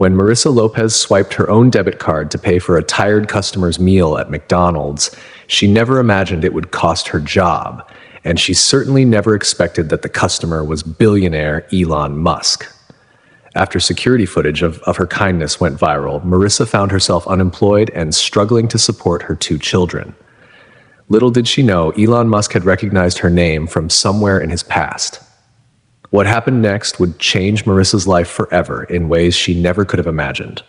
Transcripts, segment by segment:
When Marissa Lopez swiped her own debit card to pay for a tired customer's meal at McDonald's, she never imagined it would cost her job, and she certainly never expected that the customer was billionaire Elon Musk. After security footage of her kindness went viral, Marissa found herself unemployed and struggling to support her 2 children. Little did she know, Elon Musk had recognized her name from somewhere in his past. What happened next would change Marissa's life forever in ways she never could have imagined.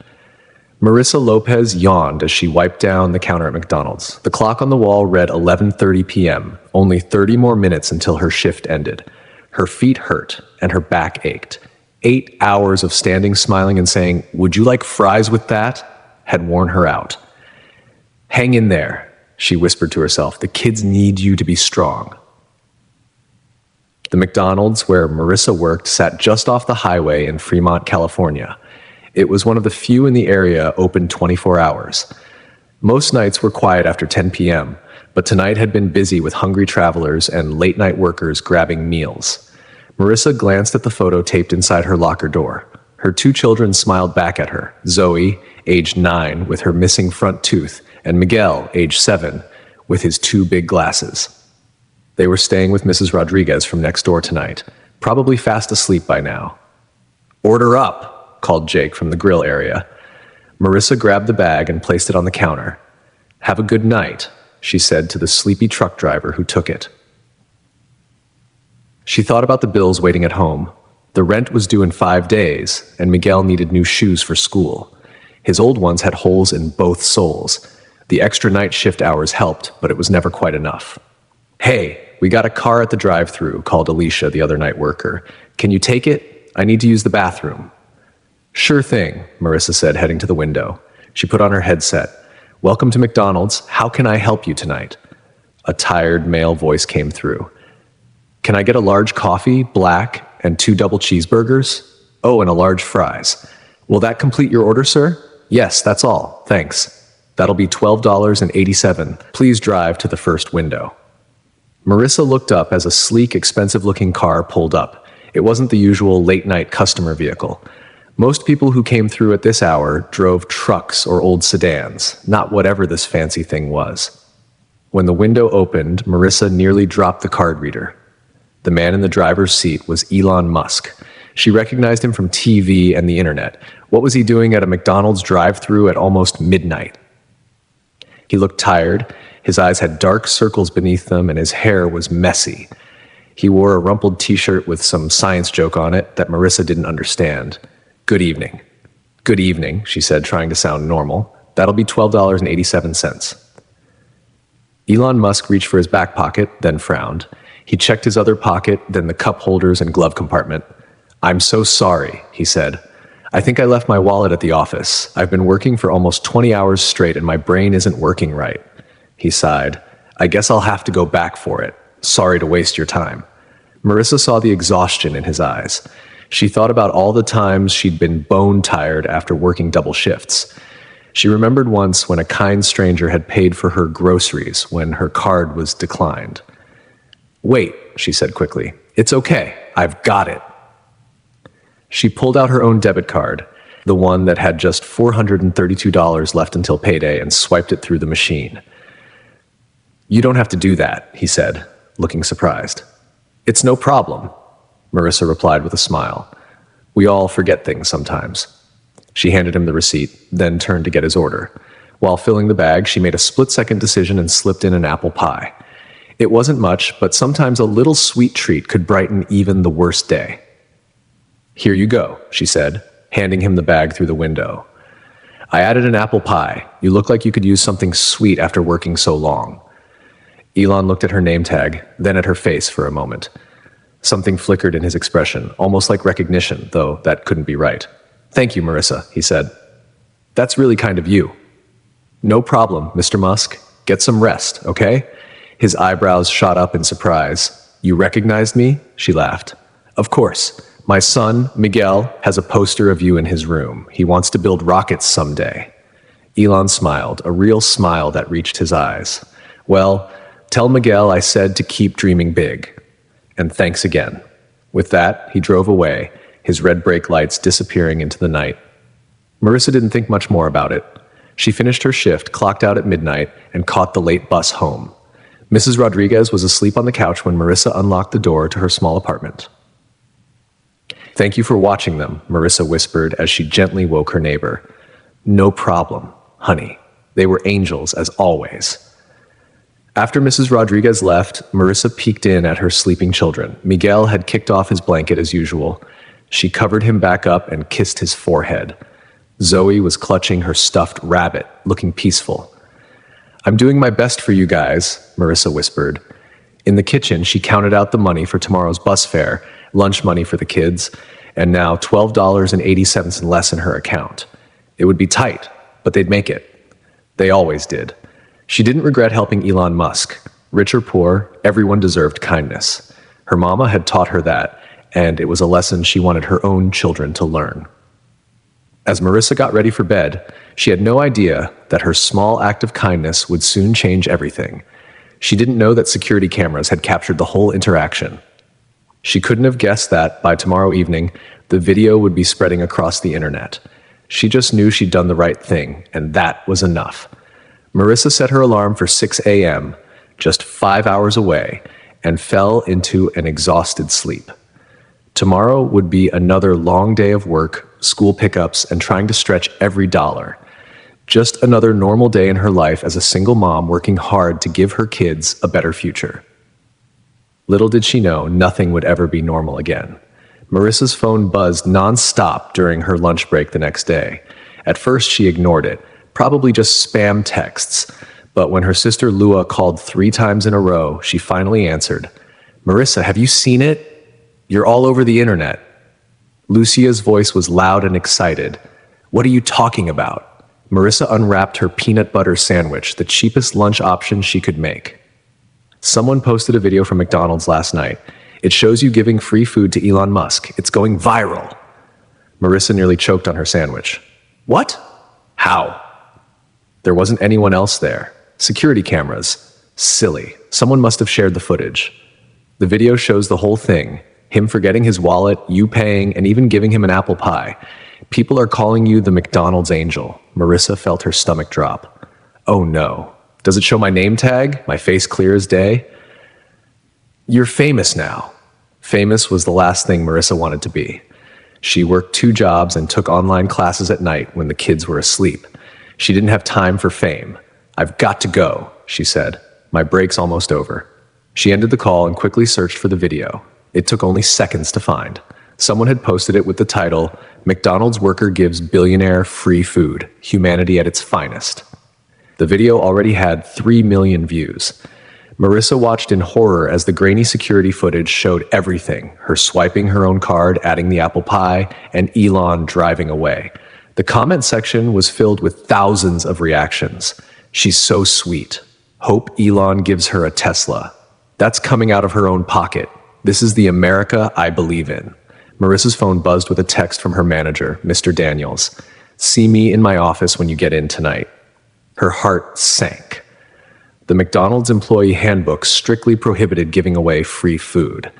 Marissa Lopez yawned as she wiped down the counter at McDonald's. The clock on the wall read 11:30 p.m., only 30 more minutes until her shift ended. Her feet hurt and her back ached. 8 hours of standing, smiling, and saying, "Would you like fries with that?" had worn her out. "Hang in there," she whispered to herself. "The kids need you to be strong." The McDonald's where Marissa worked sat just off the highway in Fremont, California. It was one of the few in the area open 24 hours. Most nights were quiet after 10 p.m., but tonight had been busy with hungry travelers and late-night workers grabbing meals. Marissa glanced at the photo taped inside her locker door. Her 2 children smiled back at her, Zoe, age 9, with her missing front tooth, and Miguel, age 7, with his 2 big glasses. They were staying with Mrs. Rodriguez from next door tonight, probably fast asleep by now. "Order up," called Jake from the grill area. Marissa grabbed the bag and placed it on the counter. "Have a good night," she said to the sleepy truck driver who took it. She thought about the bills waiting at home. The rent was due in 5 days, and Miguel needed new shoes for school. His old ones had holes in both soles. The extra night shift hours helped, but it was never quite enough. "Hey, we got a car at the drive-thru," called Alicia, the other night worker. "Can you take it? I need to use the bathroom." "Sure thing," Marissa said, heading to the window. She put on her headset. "Welcome to McDonald's. How can I help you tonight?" A tired male voice came through. "Can I get a large coffee, black, and 2 double cheeseburgers? Oh, and a large fries. Will that complete your order, sir?" "Yes, that's all. Thanks. That'll be $12.87. Please drive to the first window." Marissa looked up as a sleek, expensive-looking car pulled up. It wasn't the usual late-night customer vehicle. Most people who came through at this hour drove trucks or old sedans, not whatever this fancy thing was. When the window opened, Marissa nearly dropped the card reader. The man in the driver's seat was Elon Musk. She recognized him from TV and the internet. What was he doing at a McDonald's drive-thru at almost midnight? He looked tired. His eyes had dark circles beneath them, and his hair was messy. He wore a rumpled t-shirt with some science joke on it that Marissa didn't understand. "Good evening." "Good evening," she said, trying to sound normal. "That'll be $12.87. Elon Musk reached for his back pocket, then frowned. He checked his other pocket, then the cup holders and glove compartment. "I'm so sorry," he said. "I think I left my wallet at the office. I've been working for almost 20 hours straight, and my brain isn't working right." He sighed. "I guess I'll have to go back for it. Sorry to waste your time." Marissa saw the exhaustion in his eyes. She thought about all the times she'd been bone tired after working double shifts. She remembered once when a kind stranger had paid for her groceries when her card was declined. "Wait," she said quickly. "It's okay. I've got it." She pulled out her own debit card, the one that had just $432 left until payday, and swiped it through the machine. "You don't have to do that," he said, looking surprised. "It's no problem," Marissa replied with a smile. "We all forget things sometimes." She handed him the receipt, then turned to get his order. While filling the bag, she made a split-second decision and slipped in an apple pie. It wasn't much, but sometimes a little sweet treat could brighten even the worst day. "Here you go," she said, handing him the bag through the window. "I added an apple pie. You look like you could use something sweet after working so long." Elon looked at her name tag, then at her face for a moment. Something flickered in his expression, almost like recognition, though that couldn't be right. "Thank you, Marissa," he said. "That's really kind of you." "No problem, Mr. Musk. Get some rest, okay?" His eyebrows shot up in surprise. "You recognized me?" She laughed. "Of course. My son, Miguel, has a poster of you in his room. He wants to build rockets someday." Elon smiled, a real smile that reached his eyes. "Well, tell Miguel I said to keep dreaming big. And thanks again." With that, he drove away, his red brake lights disappearing into the night. Marissa didn't think much more about it. She finished her shift, clocked out at midnight, and caught the late bus home. Mrs. Rodriguez was asleep on the couch when Marissa unlocked the door to her small apartment. "Thank you for watching them," Marissa whispered as she gently woke her neighbor. "No problem, honey. They were angels, as always." After Mrs. Rodriguez left, Marissa peeked in at her sleeping children. Miguel had kicked off his blanket as usual. She covered him back up and kissed his forehead. Zoe was clutching her stuffed rabbit, looking peaceful. "I'm doing my best for you guys," Marissa whispered. In the kitchen, she counted out the money for tomorrow's bus fare, lunch money for the kids, and now $12.80 less in her account. It would be tight, but they'd make it. They always did. She didn't regret helping Elon Musk. Rich or poor, everyone deserved kindness. Her mama had taught her that, and it was a lesson she wanted her own children to learn. As Marissa got ready for bed, she had no idea that her small act of kindness would soon change everything. She didn't know that security cameras had captured the whole interaction. She couldn't have guessed that, by tomorrow evening, the video would be spreading across the internet. She just knew she'd done the right thing, and that was enough. Marissa set her alarm for 6 a.m., just 5 hours away, and fell into an exhausted sleep. Tomorrow would be another long day of work, school pickups, and trying to stretch every dollar. Just another normal day in her life as a single mom working hard to give her kids a better future. Little did she know, nothing would ever be normal again. Marissa's phone buzzed nonstop during her lunch break the next day. At first, she ignored it, probably just spam texts. But when her sister Lua called 3 times in a row, she finally answered. "Marissa, have you seen it? You're all over the internet." Lucia's voice was loud and excited. "What are you talking about?" Marissa unwrapped her peanut butter sandwich, the cheapest lunch option she could make. Someone posted a video from McDonald's last night. "It shows you giving free food to Elon Musk. It's going viral." Marissa nearly choked on her sandwich. "What? How?" There wasn't anyone else there. Security cameras. Silly. Someone must have shared the footage. The video shows the whole thing. Him forgetting his wallet, you paying, and even giving him an apple pie. People are calling you the McDonald's angel. Marissa felt her stomach drop. Oh no. Does it show my name tag? My face clear as day? "You're famous now." Famous was the last thing Marissa wanted to be. She worked 2 jobs and took online classes at night when the kids were asleep. She didn't have time for fame. "I've got to go," she said. "My break's almost over." She ended the call and quickly searched for the video. It took only seconds to find. Someone had posted it with the title, "McDonald's worker gives billionaire free food, humanity at its finest." The video already had 3 million views. Marissa watched in horror as the grainy security footage showed everything, her swiping her own card, adding the apple pie, and Elon driving away. The comment section was filled with thousands of reactions. "She's so sweet. Hope Elon gives her a Tesla. That's coming out of her own pocket. This is the America I believe in." Marissa's phone buzzed with a text from her manager, Mr. Daniels. "See me in my office when you get in tonight." Her heart sank. The McDonald's employee handbook strictly prohibited giving away free food.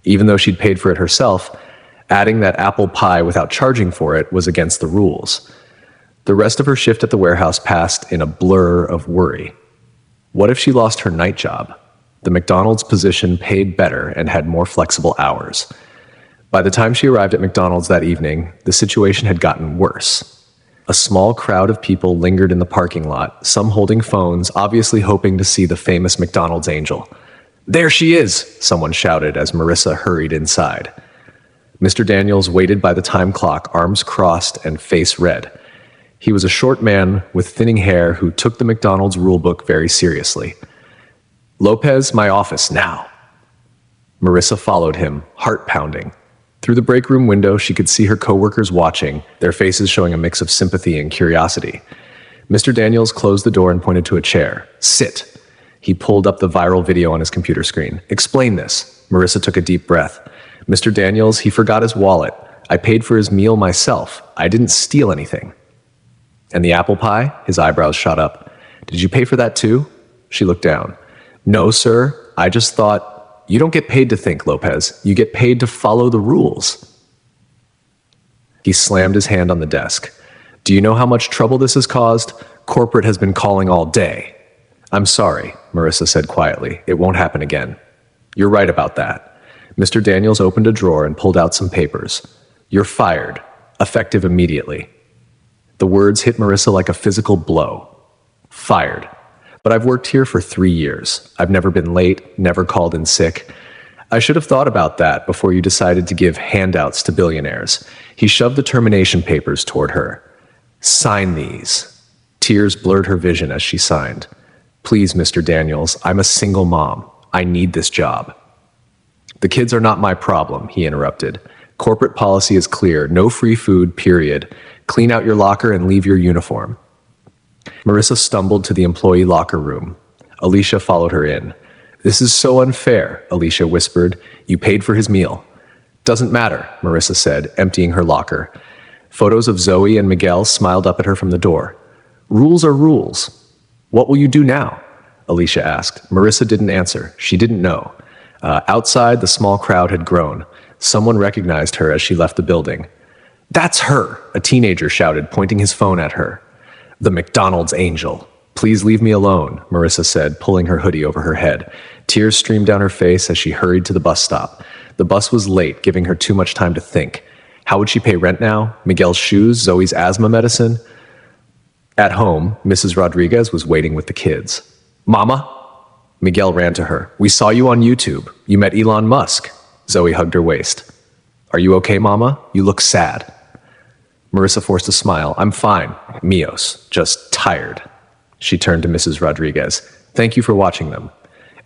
Even though she'd paid for it herself, adding that apple pie without charging for it was against the rules. The rest of her shift at the warehouse passed in a blur of worry. What if she lost her night job? The McDonald's position paid better and had more flexible hours. By the time she arrived at McDonald's that evening, the situation had gotten worse. A small crowd of people lingered in the parking lot, some holding phones, obviously hoping to see the famous McDonald's angel. "There she is!" someone shouted as Marissa hurried inside. Mr. Daniels waited by the time clock, arms crossed and face red. He was a short man with thinning hair who took the McDonald's rulebook very seriously. "Lopez, my office, now." Marissa followed him, heart pounding. Through the break room window, she could see her coworkers watching, their faces showing a mix of sympathy and curiosity. Mr. Daniels closed the door and pointed to a chair. "Sit." He pulled up the viral video on his computer screen. "Explain this." Marissa took a deep breath. "Mr. Daniels, he forgot his wallet. I paid for his meal myself. I didn't steal anything." "And the apple pie?" His eyebrows shot up. "Did you pay for that too?" She looked down. "No, sir. I just thought..." "You don't get paid to think, Lopez. You get paid to follow the rules." He slammed his hand on the desk. Do you know how much trouble this has caused? Corporate has been calling all day. I'm sorry, Marissa said quietly. It won't happen again. You're right about that. Mr. Daniels opened a drawer and pulled out some papers. You're fired, effective immediately. The words hit Marissa like a physical blow. Fired. But I've worked here for 3 years. I've never been late, never called in sick. I should have thought about that before you decided to give handouts to billionaires. He shoved the termination papers toward her. Sign these. Tears blurred her vision as she signed. Please, Mr. Daniels, I'm a single mom. I need this job. The kids are not my problem, he interrupted. Corporate policy is clear. No free food, period. Clean out your locker and leave your uniform. Marissa stumbled to the employee locker room. Alicia followed her in. This is so unfair, Alicia whispered. You paid for his meal. Doesn't matter, Marissa said, emptying her locker. Photos of Zoe and Miguel smiled up at her from the door. Rules are rules. What will you do now? Alicia asked. Marissa didn't answer. She didn't know. Outside, the small crowd had grown. Someone recognized her as she left the building. That's her, a teenager shouted, pointing his phone at her. The McDonald's angel. Please leave me alone, Marissa said, pulling her hoodie over her head. Tears streamed down her face as she hurried to the bus stop. The bus was late, giving her too much time to think. How would she pay rent now? Miguel's shoes? Zoe's asthma medicine? At home, Mrs. Rodriguez was waiting with the kids. Mama? Miguel ran to her. We saw you on YouTube. You met Elon Musk. Zoe hugged her waist. Are you okay, Mama? You look sad. Marissa forced a smile. I'm fine. Mios. Just tired. She turned to Mrs. Rodriguez. Thank you for watching them.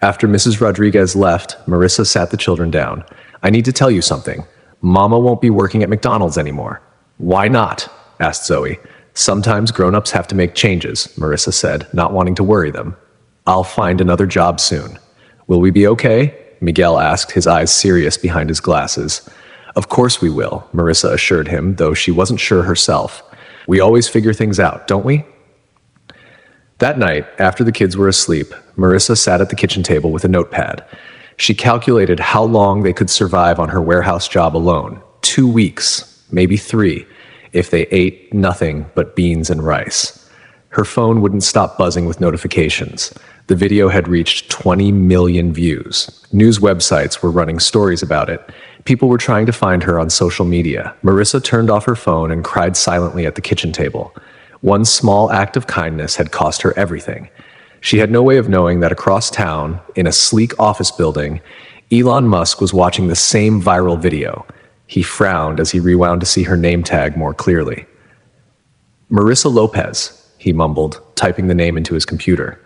After Mrs. Rodriguez left, Marissa sat the children down. I need to tell you something. Mama won't be working at McDonald's anymore. Why not? Asked Zoe. Sometimes grown-ups have to make changes, Marissa said, not wanting to worry them. I'll find another job soon. Will we be okay? Miguel asked, his eyes serious behind his glasses. Of course we will, Marissa assured him, though she wasn't sure herself. We always figure things out, don't we? That night, after the kids were asleep, Marissa sat at the kitchen table with a notepad. She calculated how long they could survive on her warehouse job alone. 2 weeks, maybe 3, if they ate nothing but beans and rice. Her phone wouldn't stop buzzing with notifications. The video had reached 20 million views. News websites were running stories about it. People were trying to find her on social media. Marissa turned off her phone and cried silently at the kitchen table. One small act of kindness had cost her everything. She had no way of knowing that across town, in a sleek office building, Elon Musk was watching the same viral video. He frowned as he rewound to see her name tag more clearly. Marissa Lopez, he mumbled, typing the name into his computer.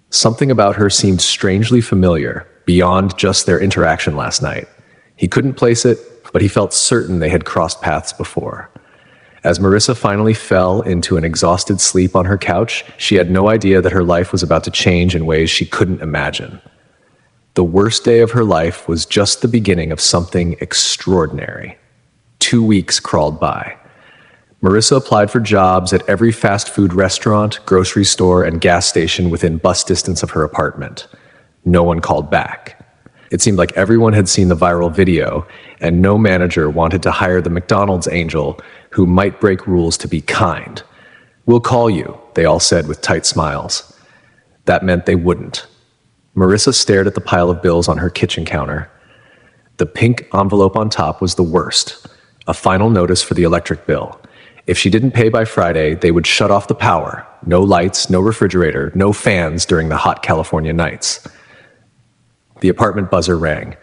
Something about her seemed strangely familiar, beyond just their interaction last night. He couldn't place it, but he felt certain they had crossed paths before. As Marissa finally fell into an exhausted sleep on her couch, she had no idea that her life was about to change in ways she couldn't imagine. The worst day of her life was just the beginning of something extraordinary. 2 weeks crawled by. Marissa applied for jobs at every fast food restaurant, grocery store, and gas station within bus distance of her apartment. No one called back. It seemed like everyone had seen the viral video, and no manager wanted to hire the McDonald's angel who might break rules to be kind. We'll call you, they all said with tight smiles. That meant they wouldn't. Marissa stared at the pile of bills on her kitchen counter. The pink envelope on top was the worst, a final notice for the electric bill. If she didn't pay by Friday, they would shut off the power. No lights, no refrigerator, no fans during the hot California nights. The apartment buzzer rang.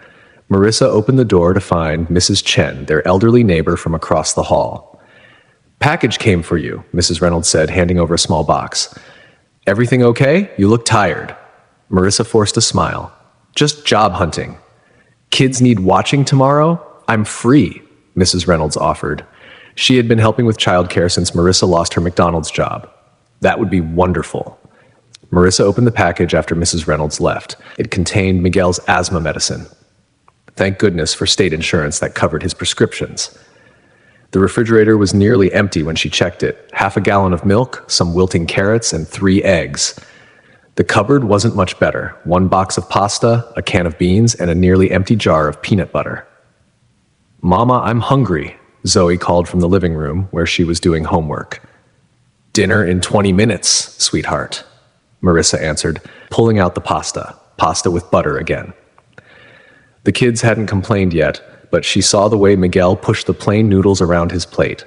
Marissa opened the door to find Mrs. Chen, their elderly neighbor from across the hall. Package came for you, Mrs. Reynolds said, handing over a small box. Everything okay? You look tired. Marissa forced a smile. Just job hunting. Kids need watching tomorrow? I'm free, Mrs. Reynolds offered. She had been helping with childcare since Marissa lost her McDonald's job. That would be wonderful. Marissa opened the package after Mrs. Reynolds left. It contained Miguel's asthma medicine. Thank goodness for state insurance that covered his prescriptions. The refrigerator was nearly empty when she checked it. 1/2 gallon of milk, some wilting carrots, and 3 eggs. The cupboard wasn't much better. 1 box of pasta, a can of beans, and a nearly empty jar of peanut butter. Mama, I'm hungry, Zoe called from the living room where she was doing homework. "Dinner in 20 minutes, sweetheart," Marissa answered, pulling out the pasta with butter again. The kids hadn't complained yet, but she saw the way Miguel pushed the plain noodles around his plate.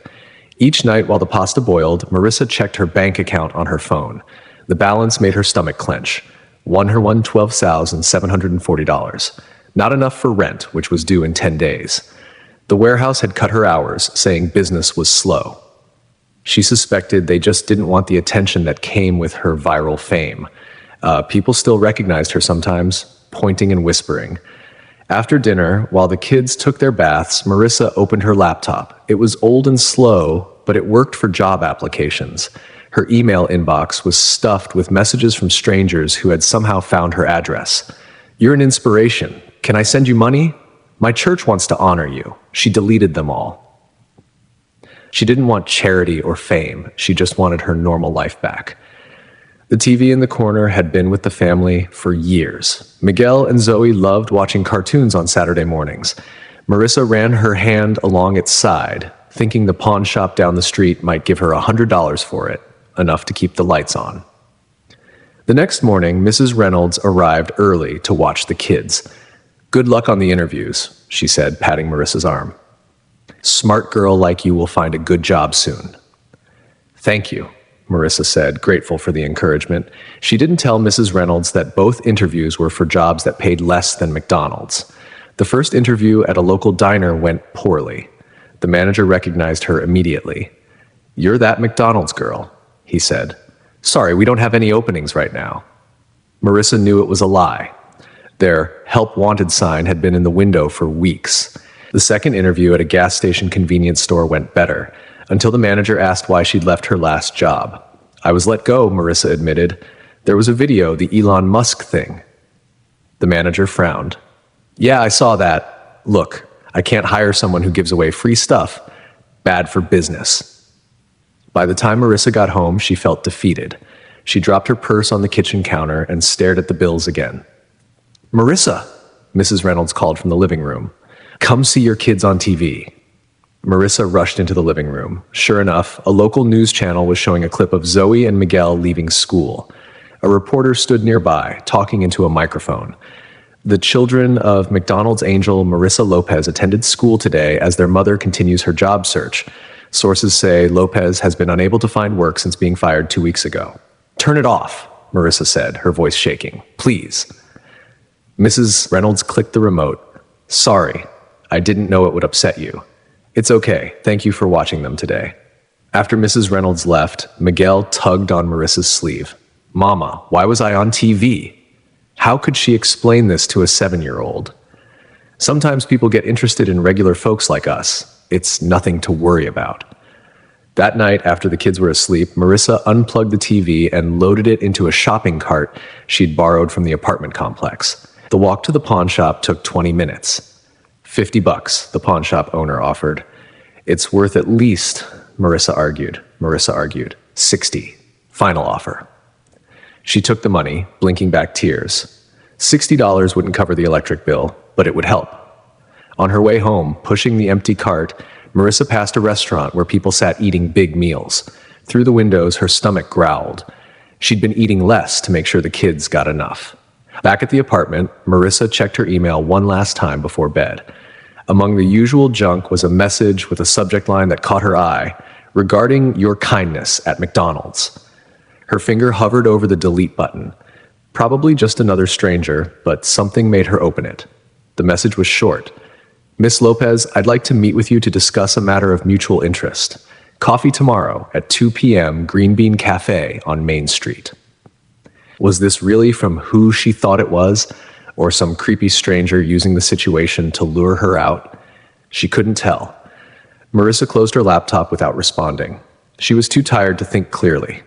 Each night while the pasta boiled, Marissa checked her bank account on her phone. The balance made her stomach clench. Won her $12,740. Not enough for rent, which was due in 10 days. The warehouse had cut her hours, saying business was slow. She suspected they just didn't want the attention that came with her viral fame. People still recognized her sometimes, pointing and whispering. After dinner, while the kids took their baths, Marissa opened her laptop. It was old and slow, but it worked for job applications. Her email inbox was stuffed with messages from strangers who had somehow found her address. "You're an inspiration. Can I send you money? My church wants to honor you." She deleted them all. She didn't want charity or fame. She just wanted her normal life back. The TV in the corner had been with the family for years. Miguel and Zoe loved watching cartoons on Saturday mornings. Marissa ran her hand along its side, thinking the pawn shop down the street might give her $100 for it, enough to keep the lights on. The next morning, Mrs. Reynolds arrived early to watch the kids. "Good luck on the interviews," she said, patting Marissa's arm. "Smart girl like you will find a good job soon." "Thank you," Marissa said, grateful for the encouragement. She didn't tell Mrs. Reynolds that both interviews were for jobs that paid less than McDonald's. The first interview at a local diner went poorly. The manager recognized her immediately. "You're that McDonald's girl," he said. "Sorry, we don't have any openings right now." Marissa knew it was a lie. Their "Help Wanted" sign had been in the window for weeks. The second interview at a gas station convenience store went better, until the manager asked why she'd left her last job. "I was let go," Marissa admitted. "There was a video, the Elon Musk thing." The manager frowned. "Yeah, I saw that. Look, I can't hire someone who gives away free stuff. Bad for business." By the time Marissa got home, she felt defeated. She dropped her purse on the kitchen counter and stared at the bills again. "Marissa," Mrs. Reynolds called from the living room. "Come see your kids on TV." Marissa rushed into the living room. Sure enough, a local news channel was showing a clip of Zoe and Miguel leaving school. A reporter stood nearby, talking into a microphone. The children of McDonald's angel Marissa Lopez attended school today as their mother continues her job search. Sources say Lopez has been unable to find work since being fired 2 weeks ago. "Turn it off," Marissa said, her voice shaking. "Please." Mrs. Reynolds clicked the remote. "Sorry, I didn't know it would upset you. It's okay, thank you for watching them today." After Mrs. Reynolds left, Miguel tugged on Marissa's sleeve. "Mama, why was I on TV?" How could she explain this to a 7-year-old? Sometimes people get interested in regular folks like us. It's nothing to worry about. That night, after the kids were asleep, Marissa unplugged the TV and loaded it into a shopping cart she'd borrowed from the apartment complex. The walk to the pawn shop took 20 minutes. $50, the pawn shop owner offered. "It's worth at least," Marissa argued. 60, final offer. She took the money, blinking back tears. $60 wouldn't cover the electric bill, but it would help. On her way home, pushing the empty cart, Marissa passed a restaurant where people sat eating big meals. Through the windows, her stomach growled. She'd been eating less to make sure the kids got enough. Back at the apartment, Marissa checked her email one last time before bed. Among the usual junk was a message with a subject line that caught her eye, "Regarding your kindness at McDonald's." Her finger hovered over the delete button. Probably just another stranger, but something made her open it. The message was short. "Miss Lopez, I'd like to meet with you to discuss a matter of mutual interest. Coffee tomorrow at 2 p.m. Green Bean Cafe on Main Street." Was this really from who she thought it was, or some creepy stranger using the situation to lure her out? She couldn't tell. Marissa closed her laptop without responding. She was too tired to think clearly.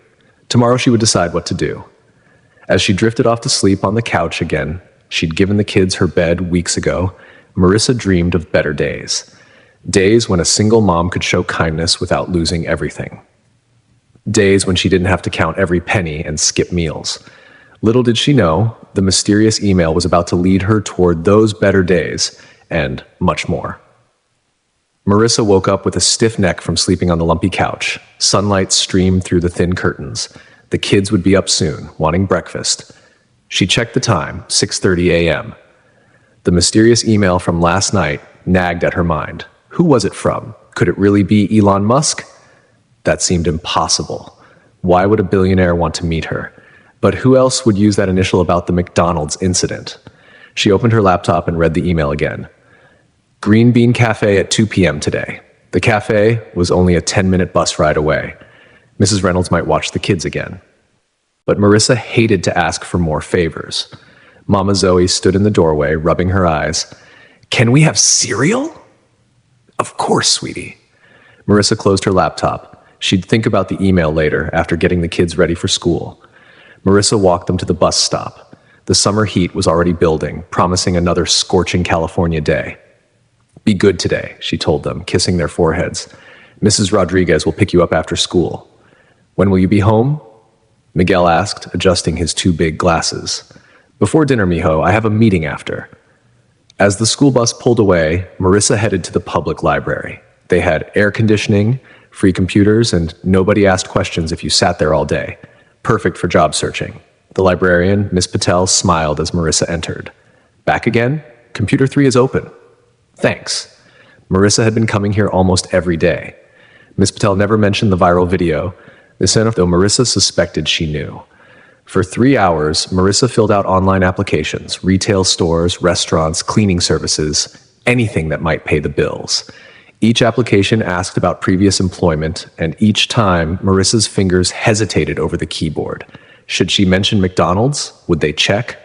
Tomorrow she would decide what to do. As she drifted off to sleep on the couch again, she'd given the kids her bed weeks ago, Marissa dreamed of better days. Days when a single mom could show kindness without losing everything. Days when she didn't have to count every penny and skip meals. Little did she know, the mysterious email was about to lead her toward those better days and much more. Marissa woke up with a stiff neck from sleeping on the lumpy couch. Sunlight streamed through the thin curtains. The kids would be up soon, wanting breakfast. She checked the time, 6:30 a.m. The mysterious email from last night nagged at her mind. Who was it from? Could it really be Elon Musk? That seemed impossible. Why would a billionaire want to meet her? But who else would use that initial about the McDonald's incident? She opened her laptop and read the email again. Green Bean Cafe at 2 p.m. today. The cafe was only a 10-minute bus ride away. Mrs. Reynolds might watch the kids again. But Marissa hated to ask for more favors. Mama Zoe stood in the doorway, rubbing her eyes. Can we have cereal? Of course, sweetie. Marissa closed her laptop. She'd think about the email later, after getting the kids ready for school. Marissa walked them to the bus stop. The summer heat was already building, promising another scorching California day. Be good today, she told them, kissing their foreheads. Mrs. Rodriguez will pick you up after school. When will you be home? Miguel asked, adjusting his two big glasses. Before dinner, mijo, I have a meeting after. As the school bus pulled away, Marissa headed to the public library. They had air conditioning, free computers, and nobody asked questions if you sat there all day. Perfect for job searching. The librarian, Miss Patel, smiled as Marissa entered. Back again? Computer 3 is open. Thanks. Marissa had been coming here almost every day. Miss Patel never mentioned the viral video, though Marissa suspected she knew. For 3 hours, Marissa filled out online applications, retail stores, restaurants, cleaning services, anything that might pay the bills. Each application asked about previous employment, and each time, Marissa's fingers hesitated over the keyboard. Should she mention McDonald's? Would they check?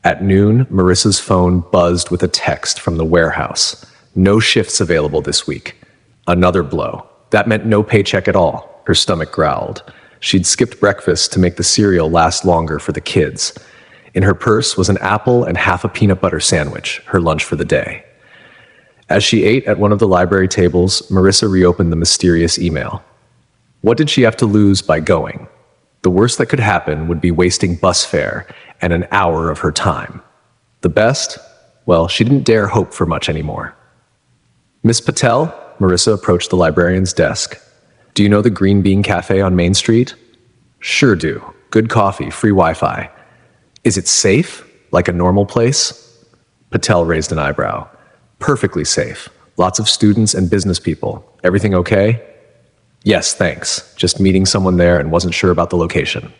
At noon, Marissa's phone buzzed with a text from the warehouse. No shifts available this week. Another blow. That meant no paycheck at all. Her stomach growled. She'd skipped breakfast to make the cereal last longer for the kids. In her purse was an apple and half a peanut butter sandwich, her lunch for the day. As she ate at one of the library tables, Marissa reopened the mysterious email. What did she have to lose by going? The worst that could happen would be wasting bus fare and an hour of her time. The best? Well, she didn't dare hope for much anymore. Miss Patel? Marissa approached the librarian's desk. Do you know the Green Bean Cafe on Main Street? Sure do. Good coffee, free Wi-Fi. Is it safe? Like a normal place? Patel raised an eyebrow. Perfectly safe. Lots of students and business people. Everything okay? Yes, thanks. Just meeting someone there and wasn't sure about the location.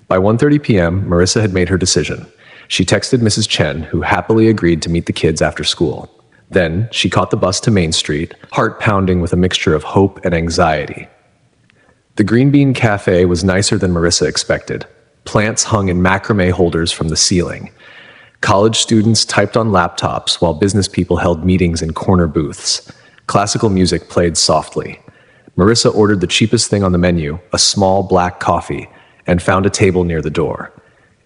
By 1:30 p.m., Marissa had made her decision. She texted Mrs. Chen, who happily agreed to meet the kids after school. Then, she caught the bus to Main Street, heart pounding with a mixture of hope and anxiety. The Green Bean Cafe was nicer than Marissa expected. Plants hung in macrame holders from the ceiling. College students typed on laptops while business people held meetings in corner booths. Classical music played softly. Marissa ordered the cheapest thing on the menu, a small black coffee, and found a table near the door.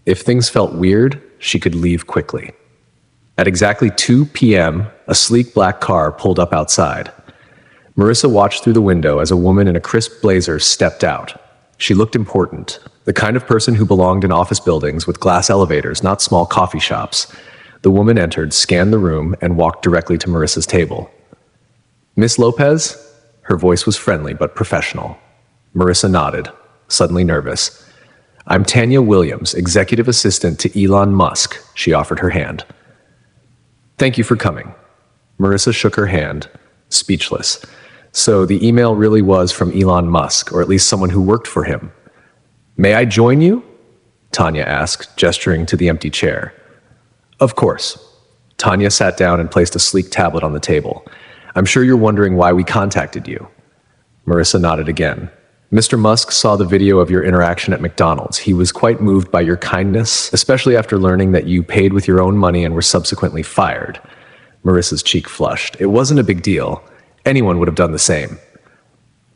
If things felt weird, she could leave quickly. At exactly 2 p.m., a sleek black car pulled up outside. Marissa watched through the window as a woman in a crisp blazer stepped out. She looked important, the kind of person who belonged in office buildings with glass elevators, not small coffee shops. The woman entered, scanned the room, and walked directly to Marissa's table. Miss Lopez? Her voice was friendly but professional. Marissa nodded, suddenly nervous. I'm Tanya Williams, executive assistant to Elon Musk. She offered her hand. Thank you for coming. Marissa shook her hand, speechless. So the email really was from Elon Musk, or at least someone who worked for him. May I join you? Tanya asked, gesturing to the empty chair. Of course. Tanya sat down and placed a sleek tablet on the table. I'm sure you're wondering why we contacted you. Marissa nodded again. Mr. Musk saw the video of your interaction at McDonald's. He was quite moved by your kindness, especially after learning that you paid with your own money and were subsequently fired. Marissa's cheek flushed. It wasn't a big deal. Anyone would have done the same.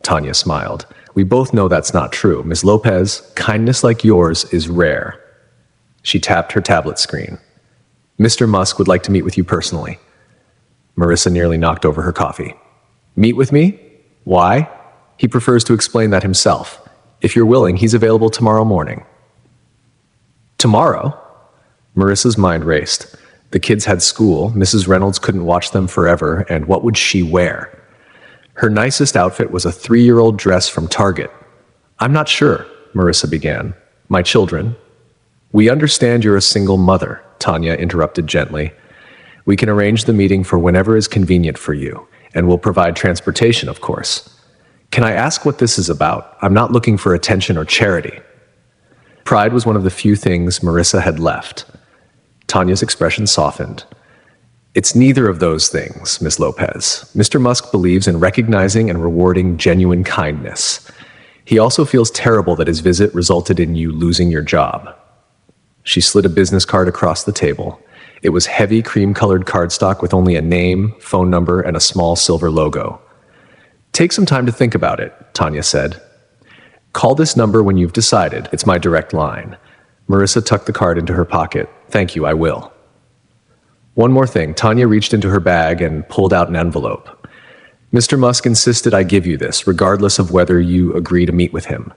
Tanya smiled. We both know that's not true. Ms. Lopez, kindness like yours is rare. She tapped her tablet screen. Mr. Musk would like to meet with you personally. Marissa nearly knocked over her coffee. Meet with me? Why? He prefers to explain that himself. If you're willing, he's available tomorrow morning. Tomorrow? Marissa's mind raced. The kids had school, Mrs. Reynolds couldn't watch them forever, and what would she wear? Her nicest outfit was a 3-year-old dress from Target. "I'm not sure," Marissa began. "My children." "We understand you're a single mother," Tanya interrupted gently. "We can arrange the meeting for whenever is convenient for you, and we'll provide transportation, of course. Can I ask what this is about? I'm not looking for attention or charity." Pride was one of the few things Marissa had left. Tanya's expression softened. "It's neither of those things, Miss Lopez. Mr. Musk believes in recognizing and rewarding genuine kindness. He also feels terrible that his visit resulted in you losing your job." She slid a business card across the table. It was heavy cream-colored cardstock with only a name, phone number, and a small silver logo. "Take some time to think about it," Tanya said. "Call this number when you've decided. It's my direct line." Marissa tucked the card into her pocket. "Thank you, I will." One more thing. Tanya reached into her bag and pulled out an envelope. "Mr. Musk insisted I give you this, regardless of whether you agree to meet with him."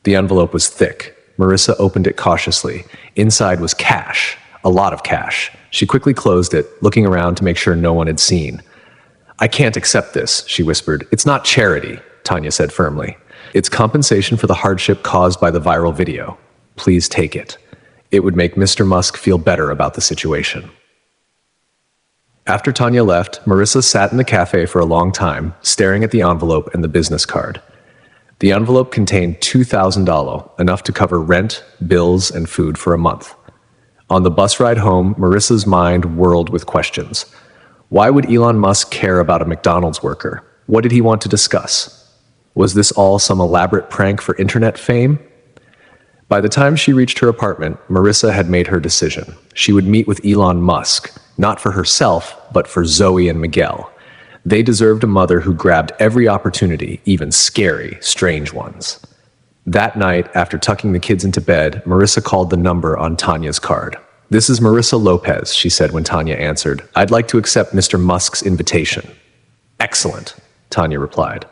The envelope was thick. Marissa opened it cautiously. Inside was cash, a lot of cash. She quickly closed it, looking around to make sure no one had seen. "I can't accept this," she whispered. "It's not charity," Tanya said firmly. "It's compensation for the hardship caused by the viral video. Please take it. It would make Mr. Musk feel better about the situation." After Tanya left, Marissa sat in the cafe for a long time, staring at the envelope and the business card. The envelope contained $2,000, enough to cover rent, bills, and food for a month. On the bus ride home, Marissa's mind whirled with questions. Why would Elon Musk care about a McDonald's worker? What did he want to discuss? Was this all some elaborate prank for internet fame? By the time she reached her apartment, Marissa had made her decision. She would meet with Elon Musk, not for herself, but for Zoe and Miguel. They deserved a mother who grabbed every opportunity, even scary, strange ones. That night, after tucking the kids into bed, Marissa called the number on Tanya's card. "This is Marissa Lopez," she said when Tanya answered. "I'd like to accept Mr. Musk's invitation." "Excellent," Tanya replied.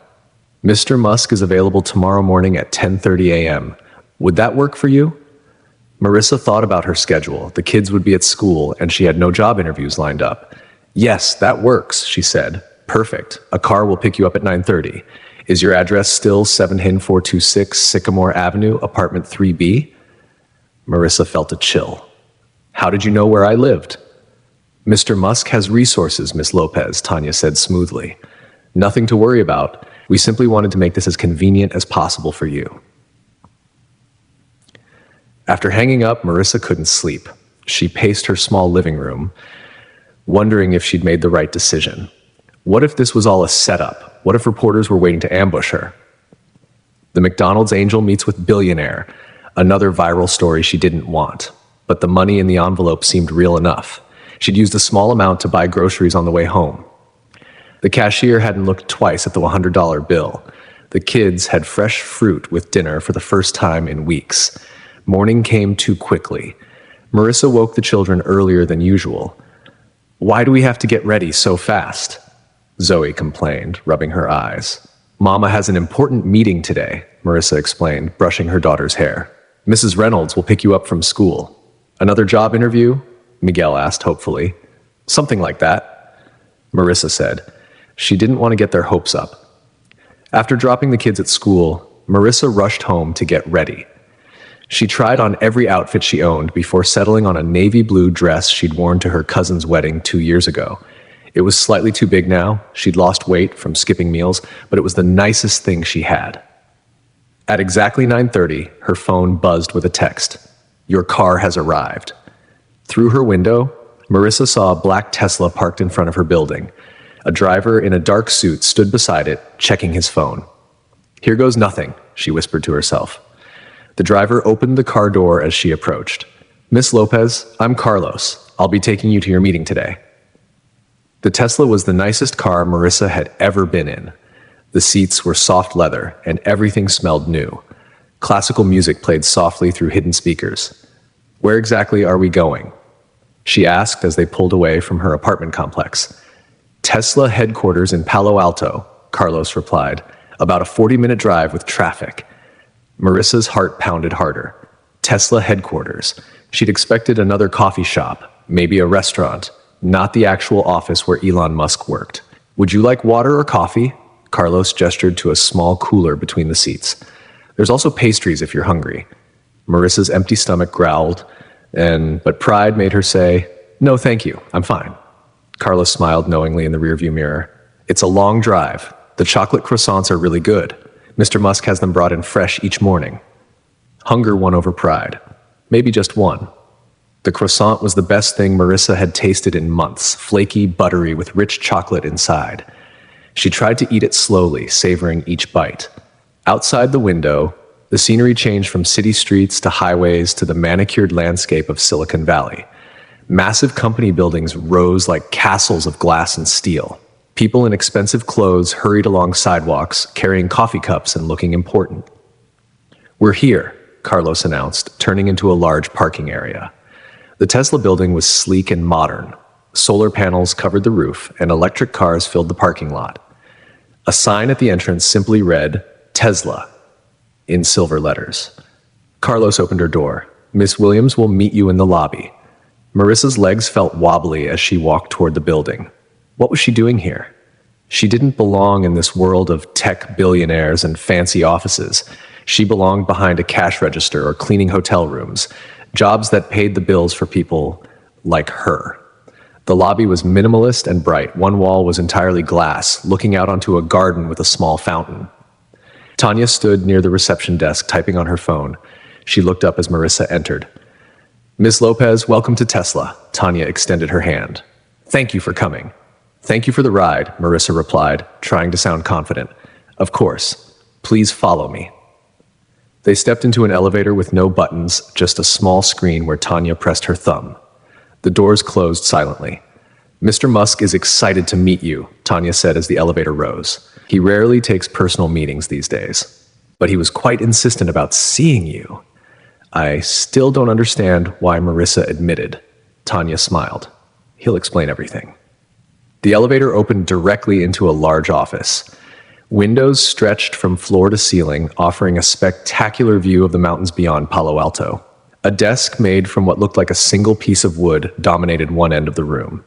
"Mr. Musk is available tomorrow morning at 10:30 a.m. Would that work for you?" Marissa thought about her schedule. The kids would be at school, and she had no job interviews lined up. "Yes, that works," she said. "Perfect. A car will pick you up at 9:30. Is your address still 7 Hin 426 Sycamore Avenue, apartment 3B? Marissa felt a chill. "How did you know where I lived?" "Mr. Musk has resources, Miss Lopez," Tanya said smoothly. "Nothing to worry about. We simply wanted to make this as convenient as possible for you." After hanging up, Marissa couldn't sleep. She paced her small living room, wondering if she'd made the right decision. What if this was all a setup? What if reporters were waiting to ambush her? The McDonald's angel meets with billionaire, another viral story she didn't want. But the money in the envelope seemed real enough. She'd used a small amount to buy groceries on the way home. The cashier hadn't looked twice at the $100 bill. The kids had fresh fruit with dinner for the first time in weeks. Morning came too quickly. Marissa woke the children earlier than usual. "Why do we have to get ready so fast?" Zoe complained, rubbing her eyes. "Mama has an important meeting today," Marissa explained, brushing her daughter's hair. "Mrs. Reynolds will pick you up from school." "Another job interview?" Miguel asked hopefully. "Something like that," Marissa said. She didn't want to get their hopes up. After dropping the kids at school, Marissa rushed home to get ready. She tried on every outfit she owned before settling on a navy blue dress she'd worn to her cousin's wedding 2 years ago. It was slightly too big now. She'd lost weight from skipping meals, but it was the nicest thing she had. At exactly 9:30, her phone buzzed with a text. "Your car has arrived." Through her window, Marissa saw a black Tesla parked in front of her building. A driver in a dark suit stood beside it, checking his phone. "Here goes nothing," she whispered to herself. The driver opened the car door as she approached. "Miss Lopez, I'm Carlos. I'll be taking you to your meeting today." The Tesla was the nicest car Marissa had ever been in. The seats were soft leather, and everything smelled new. Classical music played softly through hidden speakers. "Where exactly are we going?" she asked as they pulled away from her apartment complex. "Tesla headquarters in Palo Alto," Carlos replied. "About a 40-minute drive with traffic." Marissa's heart pounded harder. Tesla headquarters. She'd expected another coffee shop, maybe a restaurant, not the actual office where Elon Musk worked. Would you like water or coffee? Carlos gestured to a small cooler between the seats. There's also pastries if you're hungry. Marissa's empty stomach growled, but pride made her say, "No, thank you, I'm fine." Carlos smiled knowingly in the rearview mirror. "It's a long drive. The chocolate croissants are really good. Mr. Musk has them brought in fresh each morning." Hunger won over pride. Maybe just one. The croissant was the best thing Marissa had tasted in months, flaky, buttery, with rich chocolate inside. She tried to eat it slowly, savoring each bite. Outside the window, the scenery changed from city streets to highways to the manicured landscape of Silicon Valley. Massive company buildings rose like castles of glass and steel. People in expensive clothes hurried along sidewalks, carrying coffee cups and looking important. "We're here," Carlos announced, turning into a large parking area. The Tesla building was sleek and modern. Solar panels covered the roof, and electric cars filled the parking lot. A sign at the entrance simply read, "Tesla," in silver letters. Carlos opened her door. "Miss Williams will meet you in the lobby." Marissa's legs felt wobbly as she walked toward the building. What was she doing here? She didn't belong in this world of tech billionaires and fancy offices. She belonged behind a cash register or cleaning hotel rooms, jobs that paid the bills for people like her. The lobby was minimalist and bright. One wall was entirely glass, looking out onto a garden with a small fountain. Tanya stood near the reception desk, typing on her phone. She looked up as Marissa entered. "Ms. Lopez, welcome to Tesla." Tanya extended her hand. "Thank you for coming." "Thank you for the ride," Marissa replied, trying to sound confident. "Of course. Please follow me." They stepped into an elevator with no buttons, just a small screen where Tanya pressed her thumb. The doors closed silently. "Mr. Musk is excited to meet you," Tanya said as the elevator rose. "He rarely takes personal meetings these days, but he was quite insistent about seeing you." "I still don't understand why," Marissa admitted. Tanya smiled. "He'll explain everything." The elevator opened directly into a large office. Windows stretched from floor to ceiling, offering a spectacular view of the mountains beyond Palo Alto. A desk made from what looked like a single piece of wood dominated one end of the room.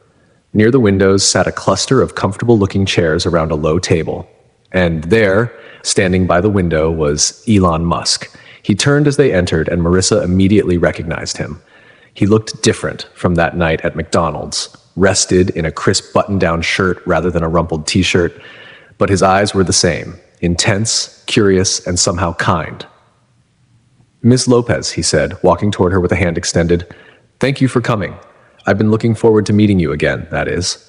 Near the windows sat a cluster of comfortable-looking chairs around a low table. And there, standing by the window, was Elon Musk. He turned as they entered, and Marissa immediately recognized him. He looked different from that night at McDonald's, rested in a crisp button-down shirt rather than a rumpled t-shirt, but his eyes were the same, intense, curious, and somehow kind. "Miss Lopez," he said, walking toward her with a hand extended. "Thank you for coming. I've been looking forward to meeting you again, that is."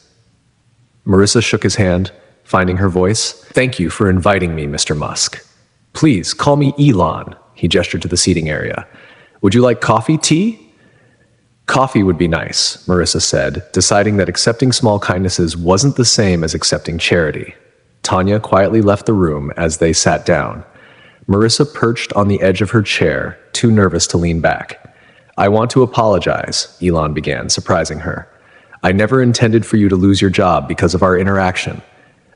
Marissa shook his hand, finding her voice. "Thank you for inviting me, Mr. Musk. Please, call me Elon." He gestured to the seating area. "Would you like coffee, tea?" "Coffee would be nice," Marissa said, deciding that accepting small kindnesses wasn't the same as accepting charity. Tanya quietly left the room as they sat down. Marissa perched on the edge of her chair, too nervous to lean back. "I want to apologize," Elon began, surprising her. "I never intended for you to lose your job because of our interaction."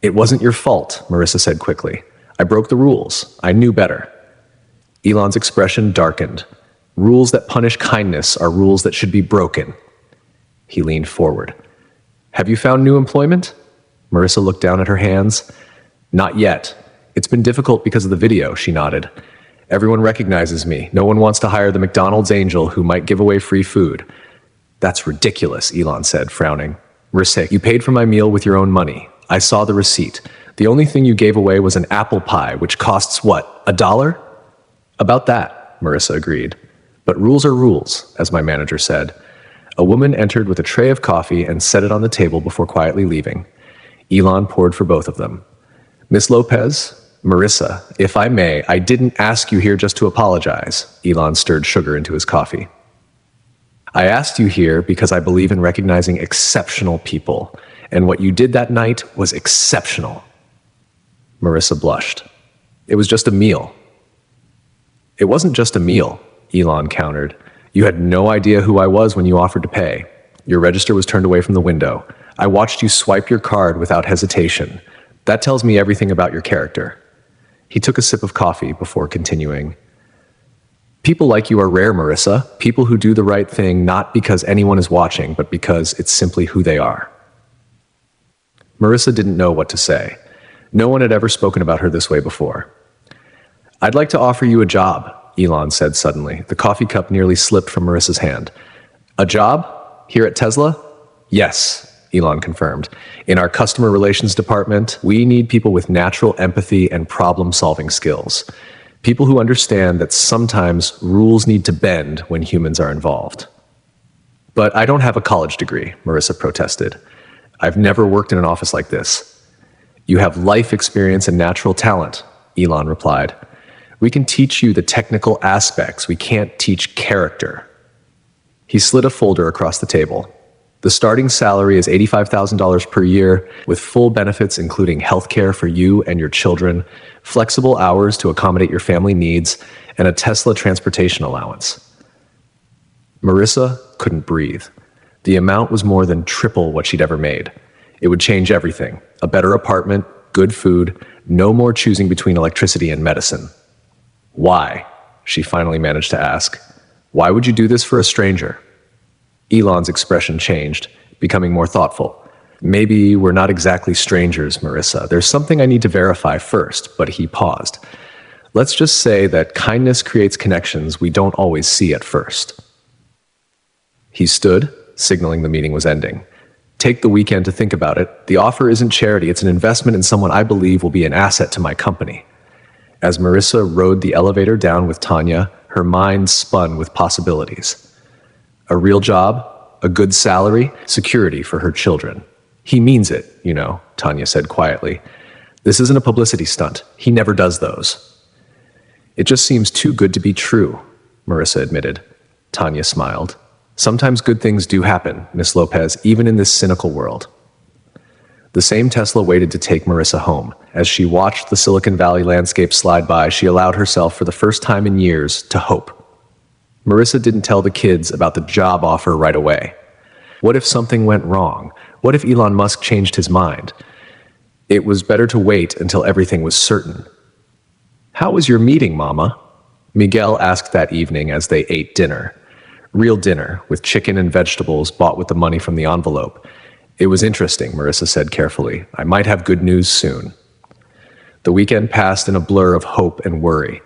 "It wasn't your fault," Marissa said quickly. "I broke the rules. I knew better." Elon's expression darkened. "Rules that punish kindness are rules that should be broken." He leaned forward. "Have you found new employment?" Marissa looked down at her hands. "Not yet. It's been difficult because of the video," she nodded. "Everyone recognizes me. No one wants to hire the McDonald's angel who might give away free food." "That's ridiculous," Elon said, frowning. "Marissa, you paid for my meal with your own money. I saw the receipt. The only thing you gave away was an apple pie, which costs what, $1? "About that," Marissa agreed. "But rules are rules," as my manager said. A woman entered with a tray of coffee and set it on the table before quietly leaving. Elon poured for both of them. "Miss Lopez, Marissa, if I may, I didn't ask you here just to apologize." Elon stirred sugar into his coffee. "I asked you here because I believe in recognizing exceptional people, and what you did that night was exceptional." Marissa blushed. "It was just a meal." "It wasn't just a meal," Elon countered. "You had no idea who I was when you offered to pay. Your register was turned away from the window. I watched you swipe your card without hesitation. That tells me everything about your character." He took a sip of coffee before continuing. People like you are rare, Marissa. People who do the right thing not because anyone is watching, but because it's simply who they are. Marissa didn't know what to say. No one had ever spoken about her this way before. I'd like to offer you a job, Elon said suddenly. The coffee cup nearly slipped from Marissa's hand. A job? Here at Tesla? Yes, Elon confirmed. In our customer relations department, we need people with natural empathy and problem-solving skills. People who understand that sometimes rules need to bend when humans are involved. But I don't have a college degree, Marissa protested. I've never worked in an office like this. You have life experience and natural talent, Elon replied. We can teach you the technical aspects. We can't teach character. He slid a folder across the table. The starting salary is $85,000 per year, with full benefits including healthcare for you and your children, flexible hours to accommodate your family needs, and a Tesla transportation allowance. Marissa couldn't breathe. The amount was more than triple what she'd ever made. It would change everything. A better apartment, good food, no more choosing between electricity and medicine. Why? She finally managed to ask. Why would you do this for a stranger? Elon's expression changed, becoming more thoughtful. Maybe we're not exactly strangers, Marissa. There's something I need to verify first, but he paused. Let's just say that kindness creates connections we don't always see at first. He stood, signaling the meeting was ending. Take the weekend to think about it. The offer isn't charity, it's an investment in someone I believe will be an asset to my company. As Marissa rode the elevator down with Tanya, her mind spun with possibilities. A real job, a good salary, security for her children. He means it, you know, Tanya said quietly. This isn't a publicity stunt. He never does those. It just seems too good to be true, Marissa admitted. Tanya smiled. Sometimes good things do happen, Miss Lopez, even in this cynical world. The same Tesla waited to take Marissa home. As she watched the Silicon Valley landscape slide by, she allowed herself, for the first time in years, to hope. Marissa didn't tell the kids about the job offer right away. What if something went wrong? What if Elon Musk changed his mind? It was better to wait until everything was certain. How was your meeting, Mama? Miguel asked that evening as they ate dinner. Real dinner, with chicken and vegetables bought with the money from the envelope. It was interesting, Marissa said carefully. I might have good news soon. The weekend passed in a blur of hope and worry.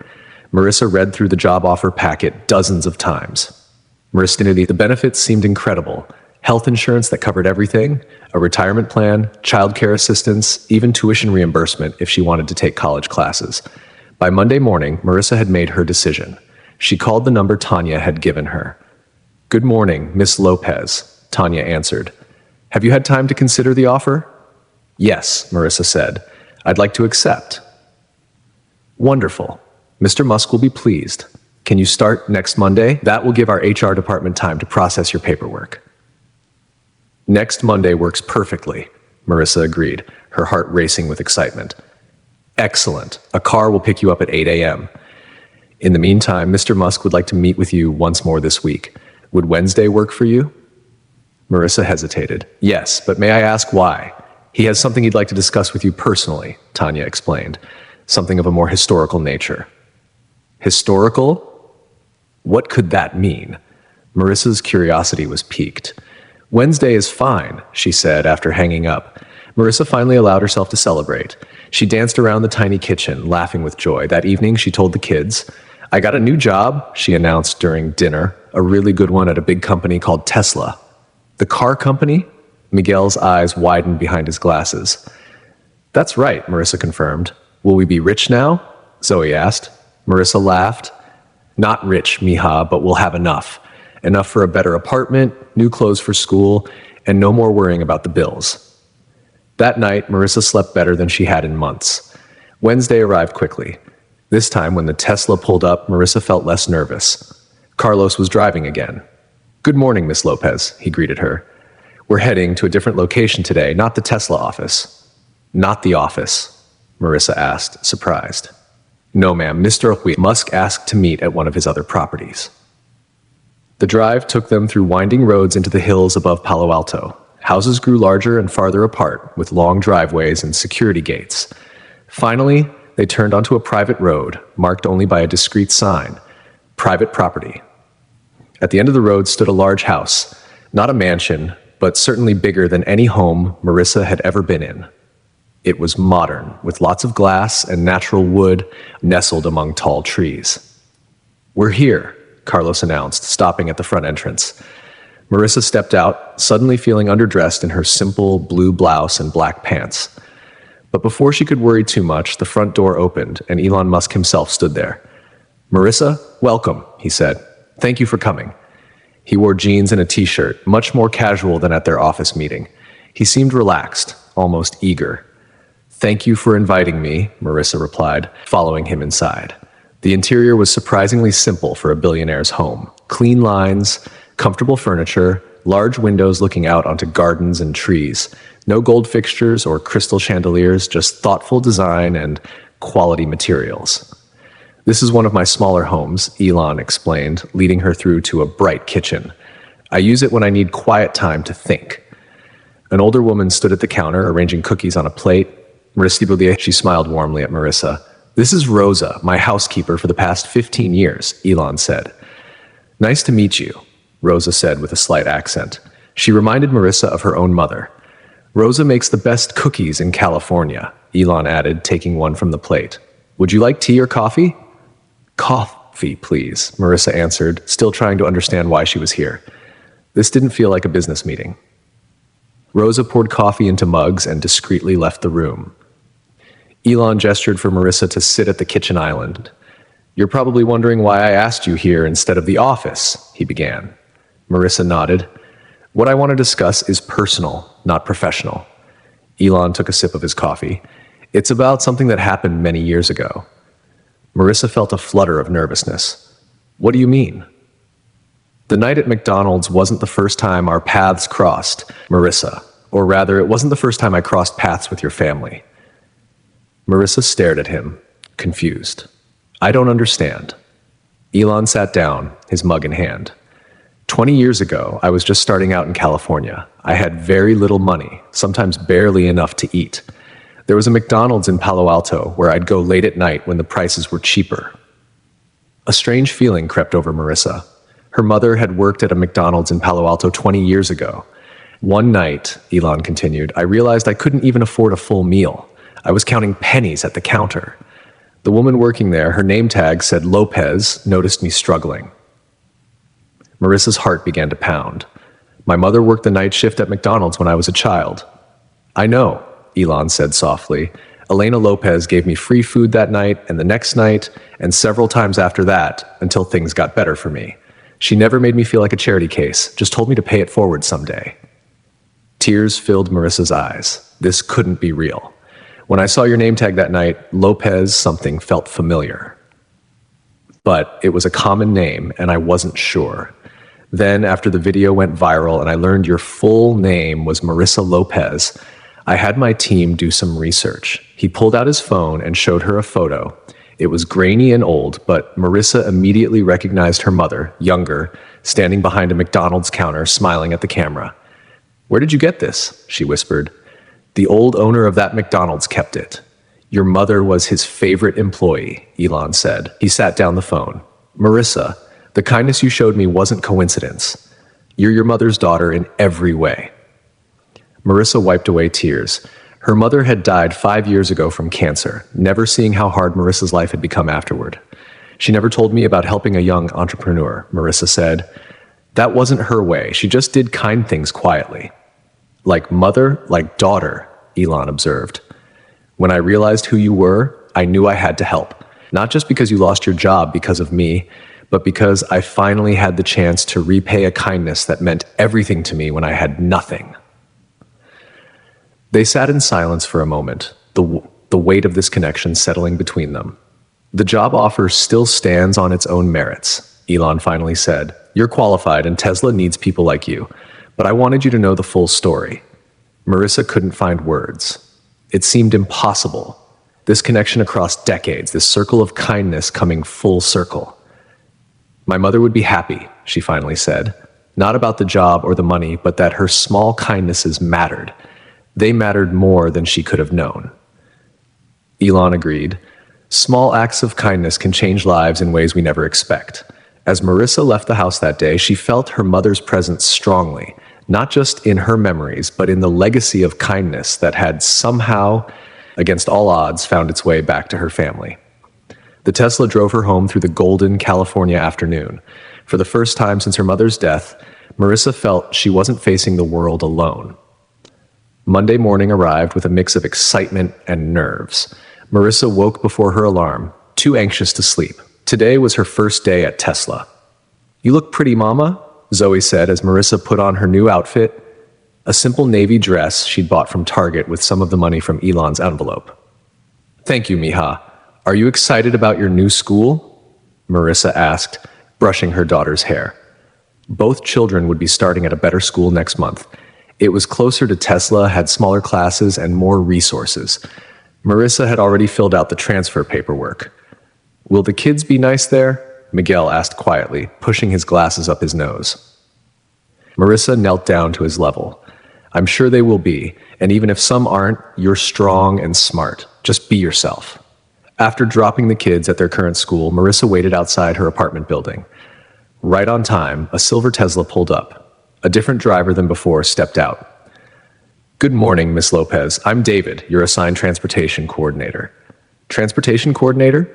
Marissa read through the job offer packet dozens of times. The benefits seemed incredible. Health insurance that covered everything, a retirement plan, childcare assistance, even tuition reimbursement if she wanted to take college classes. By Monday morning, Marissa had made her decision. She called the number Tanya had given her. Good morning, Miss Lopez, Tanya answered. Have you had time to consider the offer? Yes, Marissa said. I'd like to accept. Wonderful. Mr. Musk will be pleased. Can you start next Monday? That will give our HR department time to process your paperwork. Next Monday works perfectly, Marissa agreed, her heart racing with excitement. Excellent. A car will pick you up at 8 a.m. In the meantime, Mr. Musk would like to meet with you once more this week. Would Wednesday work for you? Marissa hesitated. Yes, but may I ask why? He has something he'd like to discuss with you personally, Tanya explained. Something of a more historical nature. Historical? What could that mean? Marissa's curiosity was piqued. Wednesday is fine, she said after hanging up. Marissa finally allowed herself to celebrate. She danced around the tiny kitchen, laughing with joy. That evening, she told the kids, I got a new job, she announced during dinner, a really good one at a big company called Tesla. The car company? Miguel's eyes widened behind his glasses. That's right, Marissa confirmed. Will we be rich now? Zoe asked. Marissa laughed. Not rich, mija, but we'll have enough. Enough for a better apartment, new clothes for school, and no more worrying about the bills. That night, Marissa slept better than she had in months. Wednesday arrived quickly. This time, when the Tesla pulled up, Marissa felt less nervous. Carlos was driving again. Good morning, Miss Lopez, he greeted her. We're heading to a different location today, not the Tesla office. Not the office, Marissa asked, surprised. No, ma'am, Mr. Musk asked to meet at one of his other properties. The drive took them through winding roads into the hills above Palo Alto. Houses grew larger and farther apart, with long driveways and security gates. Finally, they turned onto a private road, marked only by a discreet sign. Private property. At the end of the road stood a large house, not a mansion, but certainly bigger than any home Marissa had ever been in. It was modern, with lots of glass and natural wood nestled among tall trees. "We're here," Carlos announced, stopping at the front entrance. Marissa stepped out, suddenly feeling underdressed in her simple blue blouse and black pants. But before she could worry too much, the front door opened, and Elon Musk himself stood there. "Marissa, welcome," he said. "Thank you for coming." He wore jeans and a t-shirt, much more casual than at their office meeting. He seemed relaxed, almost eager. "Thank you for inviting me," Marissa replied, following him inside. The interior was surprisingly simple for a billionaire's home. Clean lines, comfortable furniture, large windows looking out onto gardens and trees. No gold fixtures or crystal chandeliers, just thoughtful design and quality materials. "This is one of my smaller homes," Elon explained, leading her through to a bright kitchen. "I use it when I need quiet time to think." An older woman stood at the counter, arranging cookies on a plate. She smiled warmly at Marissa. "This is Rosa, my housekeeper for the past 15 years, Elon said. "Nice to meet you," Rosa said with a slight accent. She reminded Marissa of her own mother. "Rosa makes the best cookies in California," Elon added, taking one from the plate. "Would you like tea or coffee?" "Coffee, please," Marissa answered, still trying to understand why she was here. This didn't feel like a business meeting. Rosa poured coffee into mugs and discreetly left the room. Elon gestured for Marissa to sit at the kitchen island. "You're probably wondering why I asked you here instead of the office," he began. Marissa nodded. "What I want to discuss is personal, not professional." Elon took a sip of his coffee. "It's about something that happened many years ago." Marissa felt a flutter of nervousness. "What do you mean?" "The night at McDonald's wasn't the first time our paths crossed, Marissa. Or rather, it wasn't the first time I crossed paths with your family." Marissa stared at him, confused. "I don't understand." Elon sat down, his mug in hand. 20 years ago, I was just starting out in California. I had very little money, sometimes barely enough to eat. There was a McDonald's in Palo Alto where I'd go late at night when the prices were cheaper. A strange feeling crept over Marissa. Her mother had worked at a McDonald's in Palo Alto 20 years ago. "One night," Elon continued, "I realized I couldn't even afford a full meal. I was counting pennies at the counter. The woman working there, her name tag said Lopez, noticed me struggling." Marissa's heart began to pound. "My mother worked the night shift at McDonald's when I was a child." "I know," Elon said softly. "Elena Lopez gave me free food that night and the next night and several times after that until things got better for me. She never made me feel like a charity case, just told me to pay it forward someday." Tears filled Marissa's eyes. This couldn't be real. "When I saw your name tag that night, Lopez something felt familiar. But it was a common name, and I wasn't sure. Then, after the video went viral and I learned your full name was Marissa Lopez, I had my team do some research." He pulled out his phone and showed her a photo. It was grainy and old, but Marissa immediately recognized her mother, younger, standing behind a McDonald's counter, smiling at the camera. "Where did you get this?" she whispered. "The old owner of that McDonald's kept it. Your mother was his favorite employee," Elon said. He sat down the phone. "Marissa, the kindness you showed me wasn't coincidence. You're your mother's daughter in every way." Marissa wiped away tears. Her mother had died 5 years ago from cancer, never seeing how hard Marissa's life had become afterward. "She never told me about helping a young entrepreneur," Marissa said. "That wasn't her way. She just did kind things quietly." "Like mother, like daughter," Elon observed. "When I realized who you were, I knew I had to help. Not just because you lost your job because of me, but because I finally had the chance to repay a kindness that meant everything to me when I had nothing." They sat in silence for a moment, the weight of this connection settling between them. "The job offer still stands on its own merits," Elon finally said. "You're qualified and Tesla needs people like you. But I wanted you to know the full story." Marissa couldn't find words. It seemed impossible. This connection across decades, this circle of kindness coming full circle. "My mother would be happy," she finally said. "Not about the job or the money, but that her small kindnesses mattered. They mattered more than she could have known." Elon agreed. "Small acts of kindness can change lives in ways we never expect. As Marissa left the house that day, she felt her mother's presence strongly, not just in her memories, but in the legacy of kindness that had somehow, against all odds, found its way back to her family. The Tesla drove her home through the golden California afternoon. For the first time since her mother's death, Marissa felt she wasn't facing the world alone. Monday morning arrived with a mix of excitement and nerves. Marissa woke before her alarm, too anxious to sleep. Today was her first day at Tesla. "You look pretty, Mama," Zoe said as Marissa put on her new outfit, a simple navy dress she'd bought from Target with some of the money from Elon's envelope. "Thank you, Mija. Are you excited about your new school?" Marissa asked, brushing her daughter's hair. Both children would be starting at a better school next month. It was closer to Tesla, had smaller classes, and more resources. Marissa had already filled out the transfer paperwork. "Will the kids be nice there?" Miguel asked quietly, pushing his glasses up his nose. Marissa knelt down to his level. "I'm sure they will be, and even if some aren't, you're strong and smart. Just be yourself." After dropping the kids at their current school, Marissa waited outside her apartment building. Right on time, a silver Tesla pulled up. A different driver than before stepped out. "Good morning, Miss Lopez. I'm David, your assigned transportation coordinator." "Transportation coordinator?"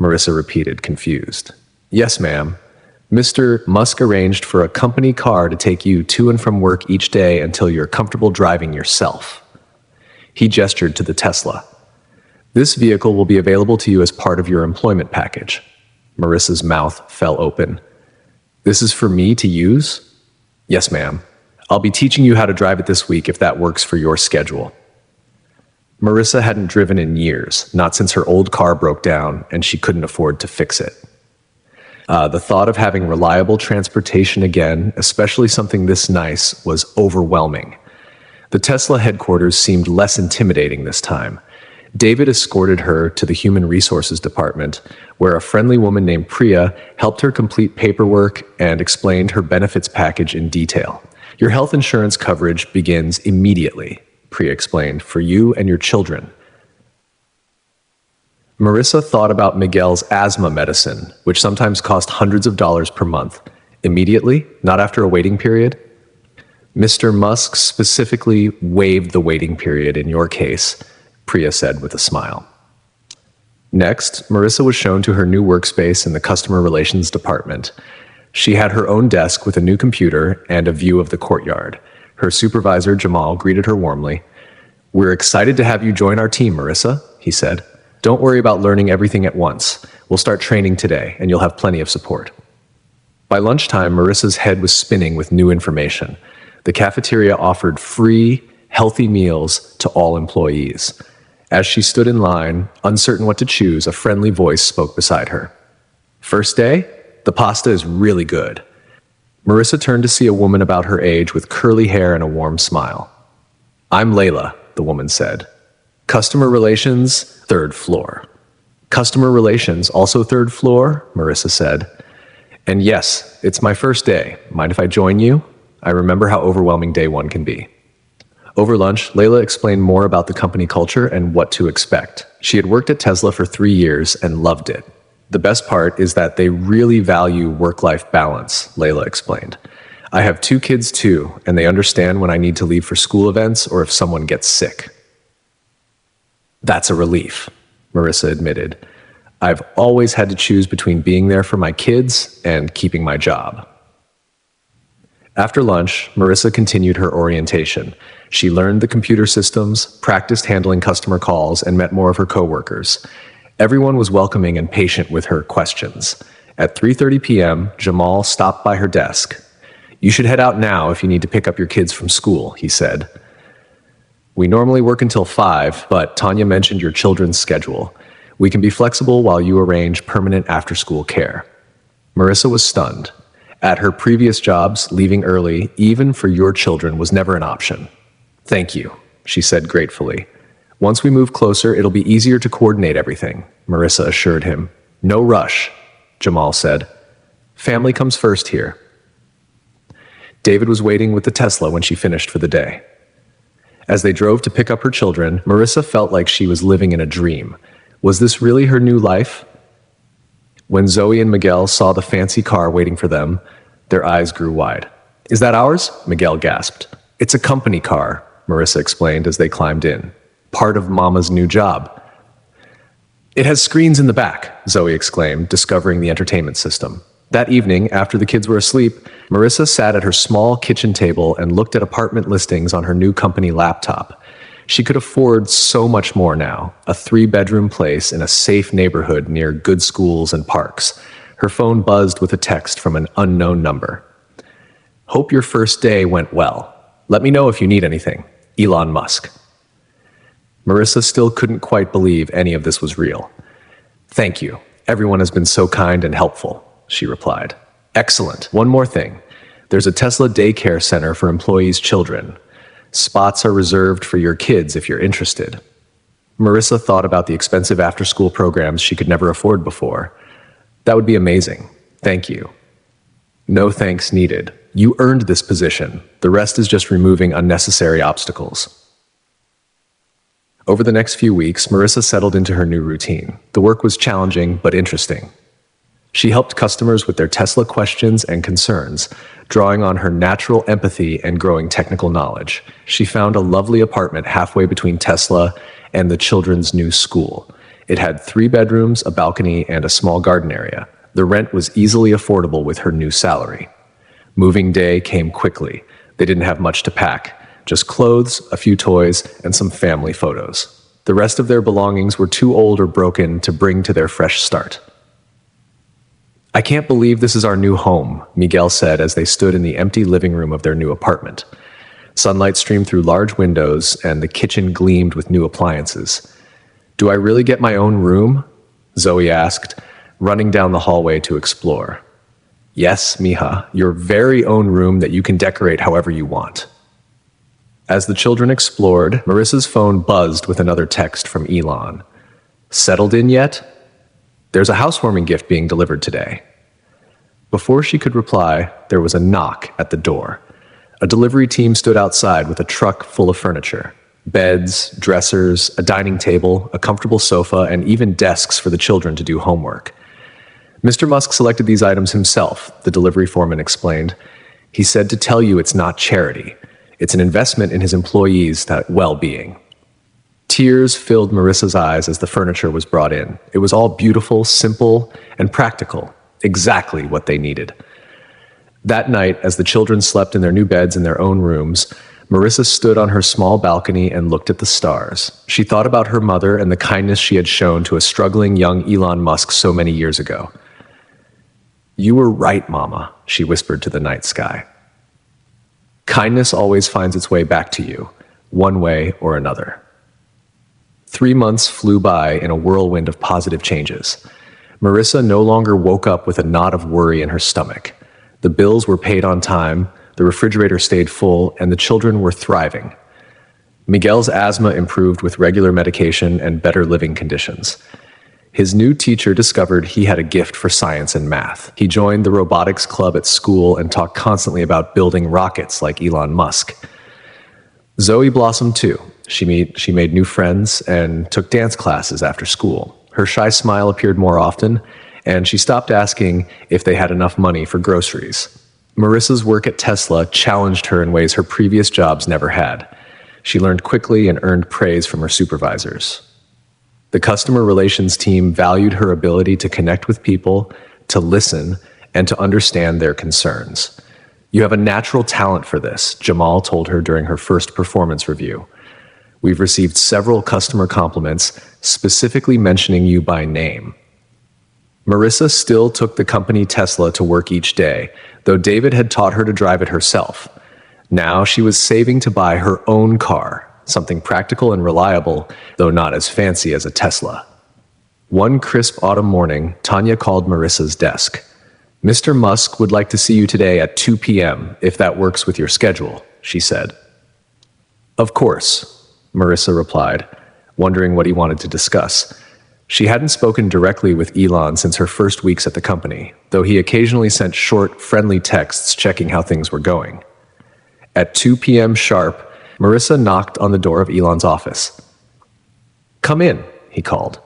Marissa repeated, confused. "Yes, ma'am. Mr. Musk arranged for a company car to take you to and from work each day until you're comfortable driving yourself." He gestured to the Tesla. "This vehicle will be available to you as part of your employment package." Marissa's mouth fell open. "This is for me to use?" "Yes, ma'am. I'll be teaching you how to drive it this week if that works for your schedule." Marissa hadn't driven in years, not since her old car broke down and she couldn't afford to fix it. The thought of having reliable transportation again, especially something this nice, was overwhelming. The Tesla headquarters seemed less intimidating this time. David escorted her to the Human Resources Department, where a friendly woman named Priya helped her complete paperwork and explained her benefits package in detail. "Your health insurance coverage begins immediately," Priya explained, "for you and your children." Marissa thought about Miguel's asthma medicine, which sometimes cost hundreds of dollars per month. Immediately? Not after a waiting period? "Mr. Musk specifically waived the waiting period in your case," Priya said with a smile. Next, Marissa was shown to her new workspace in the Customer Relations Department. She had her own desk with a new computer and a view of the courtyard. Her supervisor, Jamal, greeted her warmly. "We're excited to have you join our team, Marissa," he said. "Don't worry about learning everything at once. We'll start training today, and you'll have plenty of support." By lunchtime, Marissa's head was spinning with new information. The cafeteria offered free, healthy meals to all employees. As she stood in line, uncertain what to choose, a friendly voice spoke beside her. "First day? The pasta is really good." Marissa turned to see a woman about her age with curly hair and a warm smile. "I'm Layla," the woman said. "Customer Relations, third floor." "Customer Relations, also third floor?" Marissa said. "And yes, it's my first day. Mind if I join you? I remember how overwhelming day one can be." Over lunch, Layla explained more about the company culture and what to expect. She had worked at Tesla for 3 years and loved it. "The best part is that they really value work-life balance," Layla explained. "I have 2 kids too, and they understand when I need to leave for school events or if someone gets sick." "That's a relief," Marissa admitted. "I've always had to choose between being there for my kids and keeping my job." After lunch, Marissa continued her orientation. She learned the computer systems, practiced handling customer calls, and met more of her coworkers. Everyone was welcoming and patient with her questions. At 3:30 p.m., Jamal stopped by her desk. "You should head out now if you need to pick up your kids from school," he said. "We normally work until 5, but Tanya mentioned your children's schedule. We can be flexible while you arrange permanent after-school care." Marissa was stunned. At her previous jobs, leaving early, even for your children, was never an option. "Thank you," she said gratefully. "Once we move closer, it'll be easier to coordinate everything," Marissa assured him. "No rush," Jamal said. "Family comes first here." David was waiting with the Tesla when she finished for the day. As they drove to pick up her children, Marissa felt like she was living in a dream. Was this really her new life? When Zoe and Miguel saw the fancy car waiting for them, their eyes grew wide. "Is that ours?" Miguel gasped. "It's a company car," Marissa explained as they climbed in. "Part of Mama's new job." "It has screens in the back," Zoe exclaimed, discovering the entertainment system. That evening, after the kids were asleep, Marissa sat at her small kitchen table and looked at apartment listings on her new company laptop. She could afford so much more now, a 3-bedroom place in a safe neighborhood near good schools and parks. Her phone buzzed with a text from an unknown number. "Hope your first day went well. Let me know if you need anything. Elon Musk." Marissa still couldn't quite believe any of this was real. "Thank you. Everyone has been so kind and helpful," she replied. "Excellent. One more thing. There's a Tesla daycare center for employees' children. Spots are reserved for your kids if you're interested." Marissa thought about the expensive after-school programs she could never afford before. "That would be amazing. Thank you." "No thanks needed. You earned this position. The rest is just removing unnecessary obstacles." Over the next few weeks, Marissa settled into her new routine. The work was challenging but interesting. She helped customers with their Tesla questions and concerns, drawing on her natural empathy and growing technical knowledge. She found a lovely apartment halfway between Tesla and the children's new school. It had 3 bedrooms, a balcony, and a small garden area. The rent was easily affordable with her new salary. Moving day came quickly. They didn't have much to pack. Just clothes, a few toys, and some family photos. The rest of their belongings were too old or broken to bring to their fresh start. "I can't believe this is our new home," Miguel said as they stood in the empty living room of their new apartment. Sunlight streamed through large windows, and the kitchen gleamed with new appliances. "Do I really get my own room?" Zoe asked, running down the hallway to explore. "Yes, mija, your very own room that you can decorate however you want." As the children explored, Marissa's phone buzzed with another text from Elon. "Settled in yet? There's a housewarming gift being delivered today." Before she could reply, there was a knock at the door. A delivery team stood outside with a truck full of furniture. Beds, dressers, a dining table, a comfortable sofa, and even desks for the children to do homework. "Mr. Musk selected these items himself," the delivery foreman explained. "He said to tell you it's not charity. It's an investment in his employees' well-being." Tears filled Marissa's eyes as the furniture was brought in. It was all beautiful, simple, and practical. Exactly what they needed. That night, as the children slept in their new beds in their own rooms, Marissa stood on her small balcony and looked at the stars. She thought about her mother and the kindness she had shown to a struggling young Elon Musk so many years ago. "You were right, Mama," she whispered to the night sky. Kindness always finds its way back to you, one way or another. 3 months flew by in a whirlwind of positive changes. Marissa no longer woke up with a knot of worry in her stomach. The bills were paid on time, the refrigerator stayed full, and the children were thriving. Miguel's asthma improved with regular medication and better living conditions. His new teacher discovered he had a gift for science and math. He joined the robotics club at school and talked constantly about building rockets like Elon Musk. Zoe blossomed too. She made new friends and took dance classes after school. Her shy smile appeared more often, and she stopped asking if they had enough money for groceries. Marissa's work at Tesla challenged her in ways her previous jobs never had. She learned quickly and earned praise from her supervisors. The customer relations team valued her ability to connect with people, to listen, and to understand their concerns. "You have a natural talent for this," Jamal told her during her first performance review. "We've received several customer compliments specifically mentioning you by name." Marissa still took the company Tesla to work each day, though David had taught her to drive it herself. Now she was saving to buy her own car, something practical and reliable, though not as fancy as a Tesla. One crisp autumn morning, Tanya called Marissa's desk. "Mr. Musk would like to see you today at 2 p.m., if that works with your schedule," she said. "Of course," Marissa replied, wondering what he wanted to discuss. She hadn't spoken directly with Elon since her first weeks at the company, though he occasionally sent short, friendly texts checking how things were going. At 2 p.m. sharp, Marissa knocked on the door of Elon's office. "Come in," he called.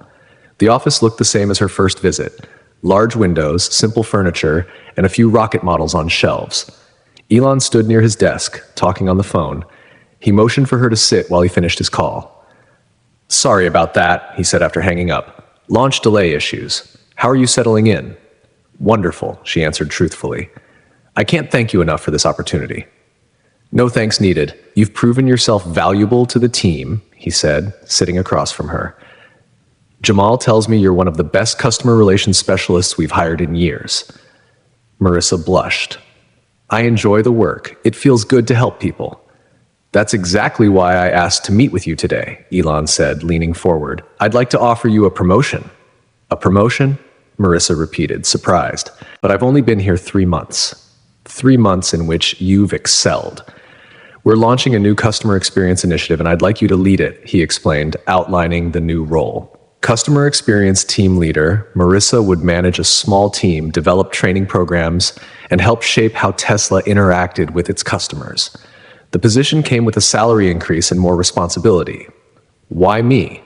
The office looked the same as her first visit. Large windows, simple furniture, and a few rocket models on shelves. Elon stood near his desk, talking on the phone. He motioned for her to sit while he finished his call. "Sorry about that," he said after hanging up. "Launch delay issues. How are you settling in?" "Wonderful," she answered truthfully. "I can't thank you enough for this opportunity." "No thanks needed. You've proven yourself valuable to the team," he said, sitting across from her. "Jamal tells me you're one of the best customer relations specialists we've hired in years." Marissa blushed. "I enjoy the work. It feels good to help people." "That's exactly why I asked to meet with you today," Elon said, leaning forward. "I'd like to offer you a promotion." "A promotion?" Marissa repeated, surprised. "But I've only been here 3 months. 3 months in which you've excelled. We're launching a new customer experience initiative, and I'd like you to lead it," he explained, outlining the new role. Customer experience team leader, Marissa would manage a small team, develop training programs, and help shape how Tesla interacted with its customers. The position came with a salary increase and more responsibility. "Why me?"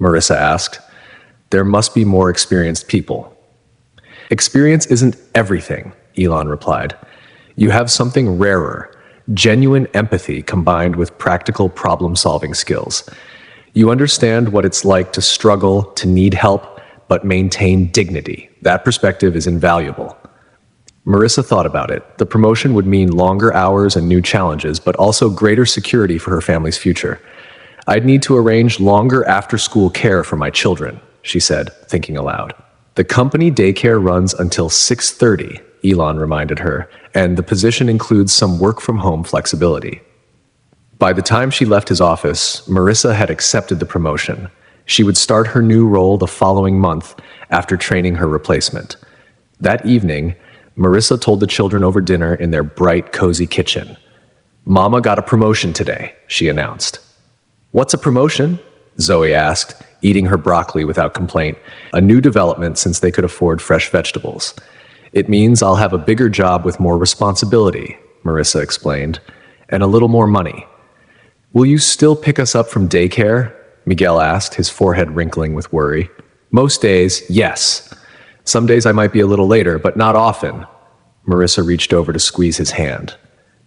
Marissa asked. "There must be more experienced people." "Experience isn't everything," Elon replied. "You have something rarer, genuine empathy combined with practical problem-solving skills. You understand what it's like to struggle, to need help, but maintain dignity. That perspective is invaluable." Marissa thought about it. The promotion would mean longer hours and new challenges, but also greater security for her family's future. "I'd need to arrange longer after-school care for my children," she said, thinking aloud. "The company daycare runs until 6:30, Elon reminded her, and the position includes some work-from-home flexibility. By the time she left his office, Marissa had accepted the promotion. She would start her new role the following month after training her replacement. That evening, Marissa told the children over dinner in their bright, cozy kitchen. "Mama got a promotion today," she announced. "What's a promotion?" Zoe asked, eating her broccoli without complaint, a new development since they could afford fresh vegetables. "It means I'll have a bigger job with more responsibility," Marissa explained, "and a little more money." "Will you still pick us up from daycare?" Miguel asked, his forehead wrinkling with worry. "Most days, yes. Some days I might be a little later, but not often." Marissa reached over to squeeze his hand.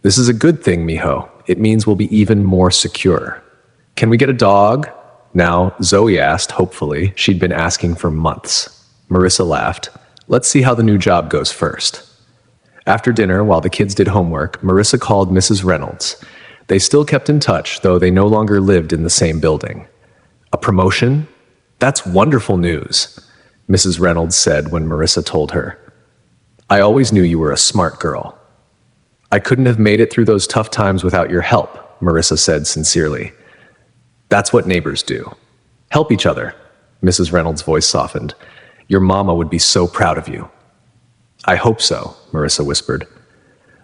"This is a good thing, mijo. It means we'll be even more secure." "Can we get a dog?" Now, Zoe asked, hopefully. She'd been asking for months. Marissa laughed. "Let's see how the new job goes first." After dinner, while the kids did homework, Marissa called Mrs. Reynolds. They still kept in touch, though they no longer lived in the same building. "A promotion? That's wonderful news," Mrs. Reynolds said when Marissa told her. "I always knew you were a smart girl." "I couldn't have made it through those tough times without your help," Marissa said sincerely. "That's what neighbors do. Help each other." Mrs. Reynolds' voice softened. "Your mama would be so proud of you." "I hope so," Marissa whispered.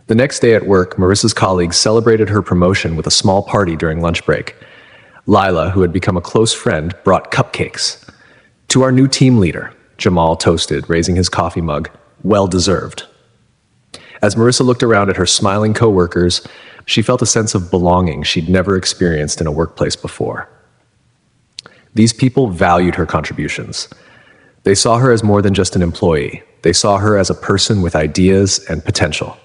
The next day at work, Marissa's colleagues celebrated her promotion with a small party during lunch break. Lila, who had become a close friend, brought cupcakes. "To our new team leader," Jamal toasted, raising his coffee mug. "Well deserved." As Marissa looked around at her smiling coworkers, she felt a sense of belonging she'd never experienced in a workplace before. These people valued her contributions. They saw her as more than just an employee. They saw her as a person with ideas and potential.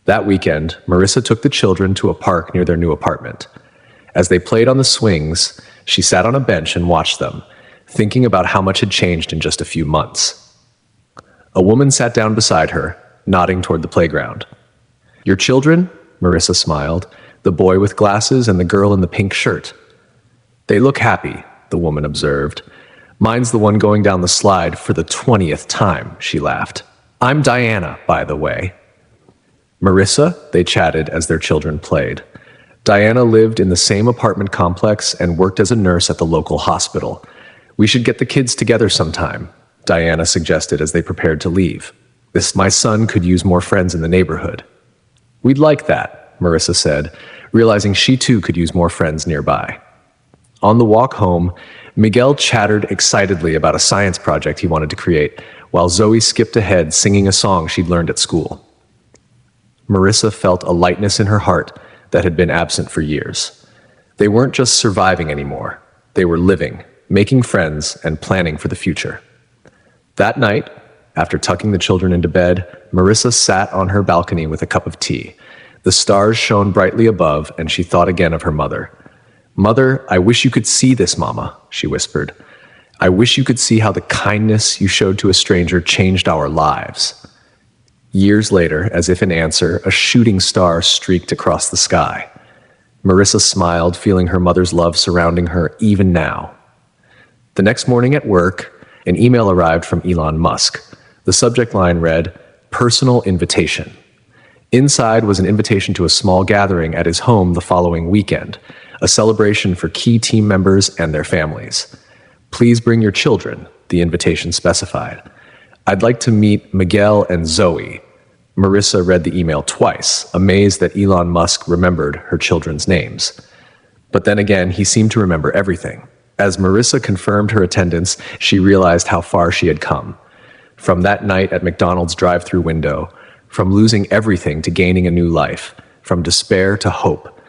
That weekend, Marissa took the children to a park near their new apartment. As they played on the swings, she sat on a bench and watched them, thinking about how much had changed in just a few months. A woman sat down beside her, nodding toward the playground. "Your children?" Marissa smiled, "the boy with glasses and the girl in the pink shirt." "They look happy," the woman observed. "Mine's the one going down the slide for the 20th time," she laughed. "I'm Diana, by the way." "Marissa?" they chatted as their children played. Diana lived in the same apartment complex and worked as a nurse at the local hospital. "We should get the kids together sometime," Diana suggested as they prepared to leave. My son could use more friends in the neighborhood." "We'd like that," Marissa said, realizing she too could use more friends nearby. On the walk home, Miguel chattered excitedly about a science project he wanted to create, while Zoe skipped ahead singing a song she'd learned at school. Marissa felt a lightness in her heart that had been absent for years. They weren't just surviving anymore. They were living, making friends, and planning for the future. That night, after tucking the children into bed, Marissa sat on her balcony with a cup of tea. The stars shone brightly above, and she thought again of her mother. "Mother, I wish you could see this, Mama," she whispered. "I wish you could see how the kindness you showed to a stranger changed our lives." Years later, as if in answer, a shooting star streaked across the sky. Marissa smiled, feeling her mother's love surrounding her even now. The next morning at work, an email arrived from Elon Musk. The subject line read, "Personal invitation." Inside was an invitation to a small gathering at his home the following weekend, a celebration for key team members and their families. "Please bring your children," the invitation specified. "I'd like to meet Miguel and Zoe." Marissa read the email twice, amazed that Elon Musk remembered her children's names. But then again, he seemed to remember everything. As Marissa confirmed her attendance, she realized how far she had come. From that night at McDonald's drive-thru window, from losing everything to gaining a new life, from despair to hope,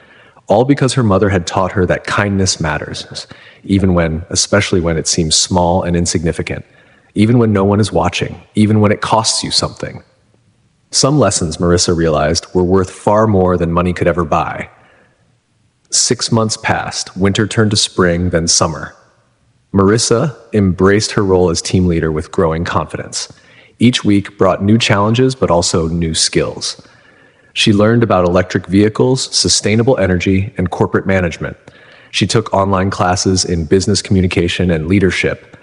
all because her mother had taught her that kindness matters, especially when it seems small and insignificant, even when no one is watching, even when it costs you something. Some lessons, Marissa realized, were worth far more than money could ever buy. 6 months passed, winter turned to spring, then summer. Marissa embraced her role as team leader with growing confidence. Each week brought new challenges, but also new skills. She learned about electric vehicles, sustainable energy, and corporate management. She took online classes in business communication and leadership,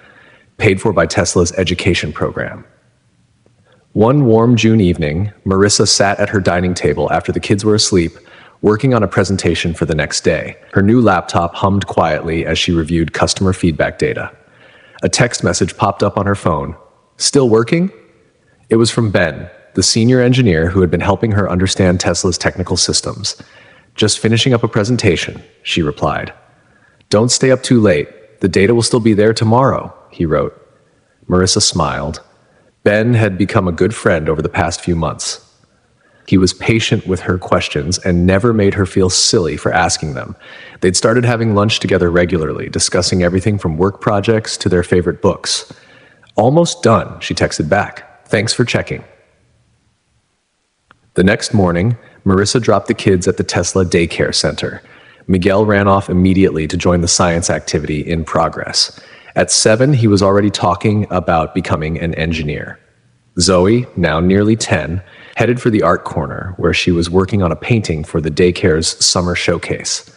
paid for by Tesla's education program. One warm June evening, Marissa sat at her dining table after the kids were asleep, working on a presentation for the next day. Her new laptop hummed quietly as she reviewed customer feedback data. A text message popped up on her phone. "Still working?" It was from Ben, the senior engineer who had been helping her understand Tesla's technical systems. "Just finishing up a presentation," she replied. "Don't stay up too late. The data will still be there tomorrow," he wrote. Marissa smiled. Ben had become a good friend over the past few months. He was patient with her questions and never made her feel silly for asking them. They'd started having lunch together regularly, discussing everything from work projects to their favorite books. "Almost done," she texted back. "Thanks for checking." The next morning, Marissa dropped the kids at the Tesla daycare center. Miguel ran off immediately to join the science activity in progress. At 7, he was already talking about becoming an engineer. Zoe, now nearly 10, headed for the art corner, where she was working on a painting for the daycare's summer showcase.